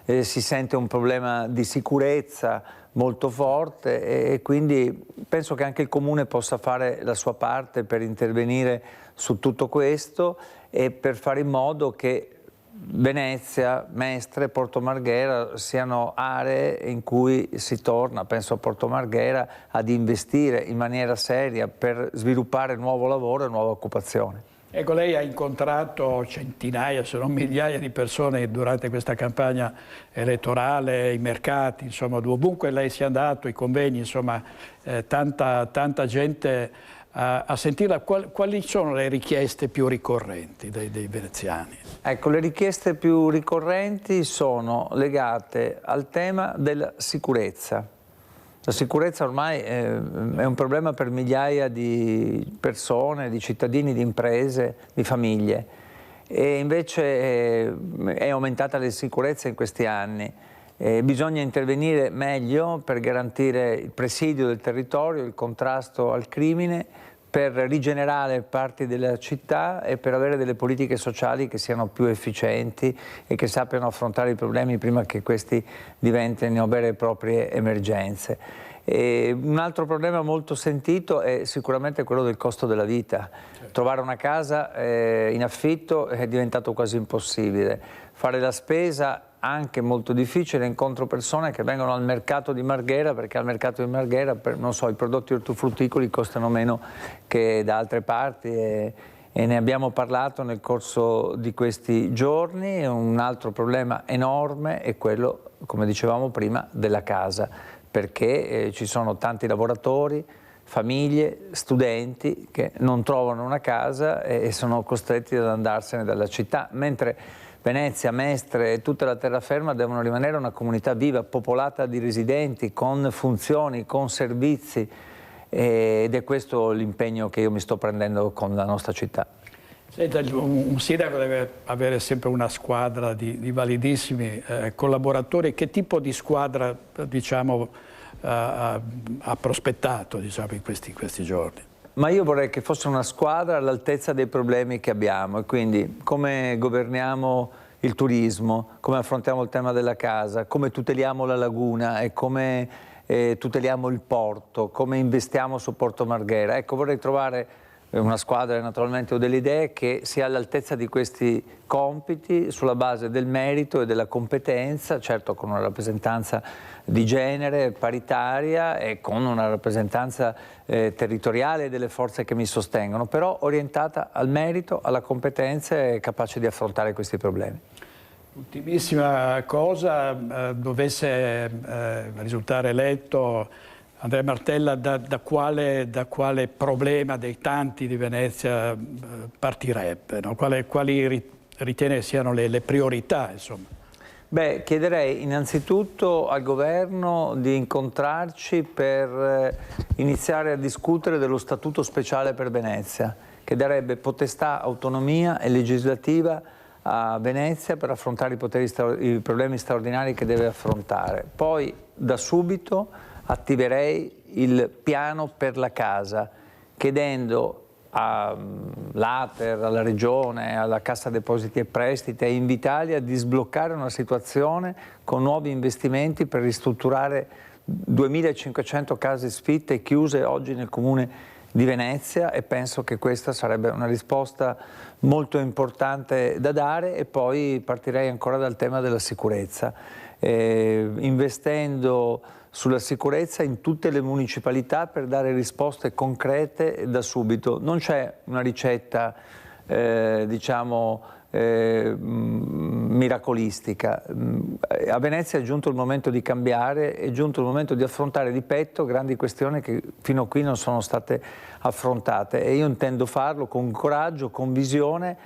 si sente un problema di sicurezza molto forte e quindi penso che anche il Comune possa fare la sua parte per intervenire su tutto questo e per fare in modo che Venezia, Mestre, Porto Marghera siano aree in cui si torna, penso a Porto Marghera, ad investire in maniera seria per sviluppare nuovo lavoro e nuova occupazione.
Ecco, lei ha incontrato centinaia, se non migliaia di persone durante questa campagna elettorale, i mercati, insomma, ovunque lei sia andato, i convegni, insomma, tanta gente a sentirla. Quali sono le richieste più ricorrenti dei veneziani?
Ecco, le richieste più ricorrenti sono legate al tema della sicurezza. La sicurezza ormai è un problema per migliaia di persone, di cittadini, di imprese, di famiglie e invece è aumentata l'insicurezza in questi anni. Bisogna intervenire meglio per garantire il presidio del territorio, il contrasto al crimine, per rigenerare parti della città e per avere delle politiche sociali che siano più efficienti e che sappiano affrontare i problemi prima che questi diventino vere e proprie emergenze. Un altro problema molto sentito è sicuramente quello del costo della vita. Trovare una casa in affitto è diventato quasi impossibile. Fare la spesa anche molto difficile, incontro persone che vengono al mercato di Marghera perché al mercato di Marghera, non so, i prodotti ortofrutticoli costano meno che da altre parti e ne abbiamo parlato nel corso di questi giorni. Un altro problema enorme è quello, come dicevamo prima, della casa, perché ci sono tanti lavoratori, famiglie, studenti che non trovano una casa e sono costretti ad andarsene dalla città, mentre Venezia, Mestre e tutta la terraferma devono rimanere una comunità viva, popolata di residenti, con funzioni, con servizi ed è questo l'impegno che io mi sto prendendo con la nostra città.
Senta, un sindaco deve avere sempre una squadra di validissimi collaboratori. Che tipo di squadra, diciamo, ha prospettato, diciamo, in questi giorni?
Ma io vorrei che fosse una squadra all'altezza dei problemi che abbiamo e quindi come governiamo il turismo, come affrontiamo il tema della casa, come tuteliamo la laguna e come tuteliamo il porto, come investiamo su Porto Marghera. Ecco, vorrei trovare una squadra, naturalmente ho delle idee, che sia all'altezza di questi compiti sulla base del merito e della competenza, certo con una rappresentanza di genere paritaria e con una rappresentanza territoriale delle forze che mi sostengono, però orientata al merito, alla competenza e capace di affrontare questi problemi.
Ultimissima cosa, dovesse risultare eletto Andrea Martella, da quale problema dei tanti di Venezia partirebbe? No? Quali ritiene siano le priorità, insomma?
Beh, chiederei innanzitutto al governo di incontrarci per iniziare a discutere dello statuto speciale per Venezia, che darebbe potestà, autonomia e legislativa a Venezia per affrontare i problemi straordinari che deve affrontare. Poi da subito attiverei il piano per la casa, chiedendo all'Ater, alla Regione, alla Cassa Depositi e Prestiti e Invitalia di sbloccare una situazione con nuovi investimenti per ristrutturare 2500 case sfitte e chiuse oggi nel comune di Venezia, e penso che questa sarebbe una risposta molto importante da dare. E poi partirei ancora dal tema della sicurezza, investendo sulla sicurezza in tutte le municipalità per dare risposte concrete da subito. Non c'è una ricetta miracolistica. A Venezia è giunto il momento di cambiare, è giunto il momento di affrontare di petto grandi questioni che fino a qui non sono state affrontate, e io intendo farlo con coraggio, con visione,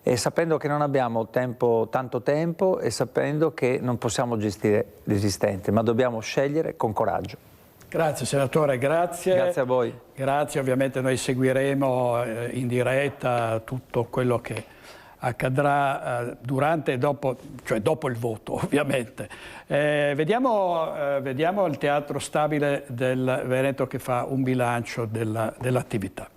e sapendo che non abbiamo tanto tempo, e sapendo che non possiamo gestire l'esistente, ma dobbiamo scegliere con coraggio.
Grazie senatore, grazie.
Grazie a voi.
Grazie, ovviamente noi seguiremo in diretta tutto quello che accadrà durante e dopo, cioè dopo il voto ovviamente. Vediamo il Teatro Stabile del Veneto che fa un bilancio dell'attività.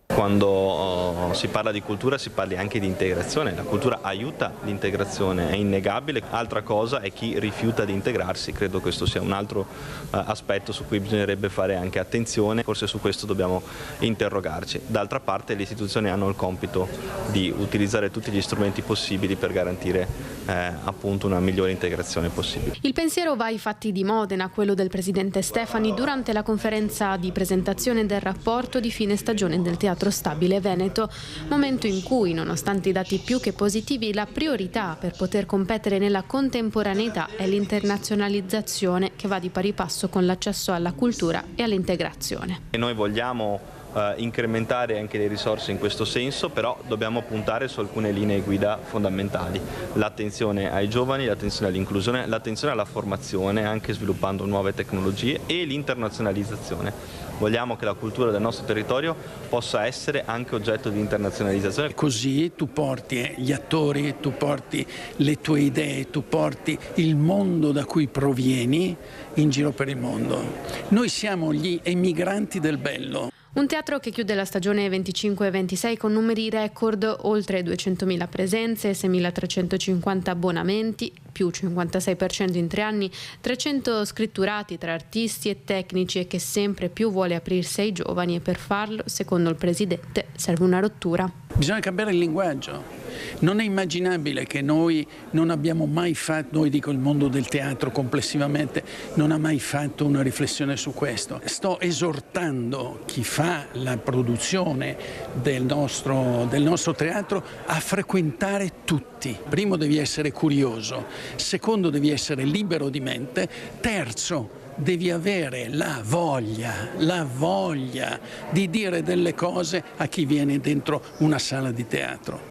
Quando si parla di cultura si parla anche di integrazione, la cultura aiuta l'integrazione, è innegabile. Altra cosa è chi rifiuta di integrarsi, credo questo sia un altro aspetto su cui bisognerebbe fare anche attenzione, forse su questo dobbiamo interrogarci. D'altra parte le istituzioni hanno il compito di utilizzare tutti gli strumenti possibili per garantire appunto una migliore integrazione possibile.
Il pensiero va ai fatti di Modena, quello del presidente Stefani durante la conferenza di presentazione del rapporto di fine stagione del Teatro Stabile Veneto, momento in cui, nonostante i dati più che positivi, la priorità per poter competere nella contemporaneità è l'internazionalizzazione, che va di pari passo con l'accesso alla cultura e all'integrazione.
E noi vogliamo incrementare anche le risorse in questo senso, però dobbiamo puntare su alcune linee guida fondamentali: l'attenzione ai giovani, l'attenzione all'inclusione, l'attenzione alla formazione, anche sviluppando nuove tecnologie, e l'internazionalizzazione. Vogliamo che la cultura del nostro territorio possa essere anche oggetto di internazionalizzazione.
Così tu porti gli attori, tu porti le tue idee, tu porti il mondo da cui provieni in giro per il mondo. Noi siamo gli emigranti del bello.
Un teatro che chiude la stagione 25-26 con numeri record, oltre 200.000 presenze, 6.350 abbonamenti, più 56% in 3 anni, 300 scritturati tra artisti e tecnici, e che sempre più vuole aprirsi ai giovani, e per farlo, secondo il presidente, serve una rottura.
Bisogna cambiare il linguaggio. Non è immaginabile che noi non abbiamo mai fatto, noi dico il mondo del teatro complessivamente, non ha mai fatto una riflessione su questo. Sto esortando chi fa la produzione del nostro teatro a frequentare tutti. Primo, devi essere curioso, secondo, devi essere libero di mente, terzo, devi avere la voglia di dire delle cose a chi viene dentro una sala di teatro.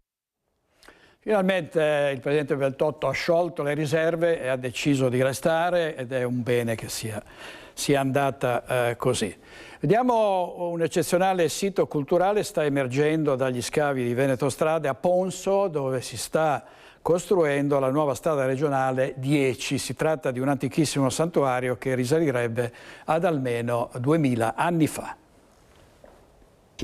Finalmente il Presidente Beltotto ha sciolto le riserve e ha deciso di restare, ed è un bene che sia andata così. Vediamo un eccezionale sito culturale sta emergendo dagli scavi di Veneto Strade a Ponso, dove si sta costruendo la nuova strada regionale 10. Si tratta di un antichissimo santuario che risalirebbe ad almeno 2000 anni fa.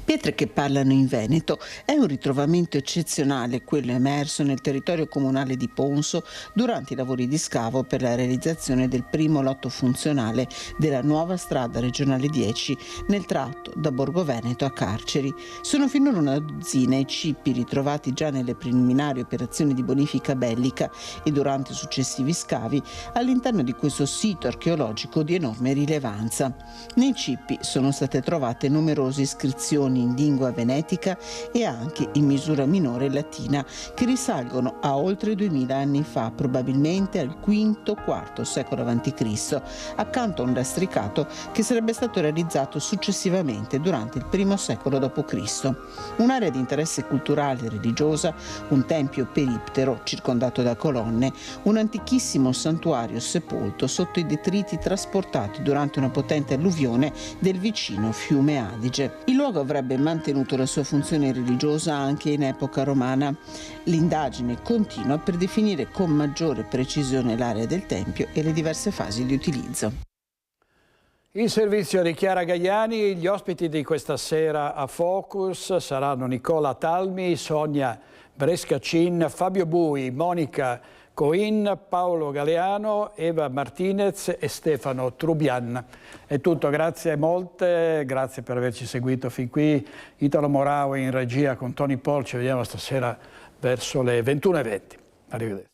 Pietre che parlano in Veneto è un ritrovamento eccezionale quello emerso nel territorio comunale di Ponso durante i lavori di scavo per la realizzazione del primo lotto funzionale della nuova strada regionale 10 nel tratto da Borgo Veneto a Carceri. Sono finora una dozzina i cippi ritrovati già nelle preliminari operazioni di bonifica bellica e durante successivi scavi all'interno di questo sito archeologico di enorme rilevanza. Nei cippi sono state trovate numerose iscrizioni in lingua venetica e anche in misura minore latina che risalgono a oltre 2000 anni fa, probabilmente al V-IV secolo a.C., accanto a un lastricato che sarebbe stato realizzato successivamente durante il I secolo d.C. Un'area di interesse culturale e religiosa, un tempio periptero circondato da colonne, un antichissimo santuario sepolto sotto i detriti trasportati durante una potente alluvione del vicino fiume Adige. Il luogo avrebbe mantenuto la sua funzione religiosa anche in epoca romana. L'indagine continua per definire con maggiore precisione l'area del tempio e le diverse fasi di utilizzo.
Il servizio di Chiara Gaiani, gli ospiti di questa sera a Focus saranno Nicola Talmi, Sonia Brescacin, Fabio Bui, Monica Coin, Paolo Galeano, Eva Martinez e Stefano Trubian. È tutto, grazie molte, grazie per averci seguito fin qui. Italo Morao in regia con Tony Paul, ci vediamo stasera verso le 21:20. Arrivederci.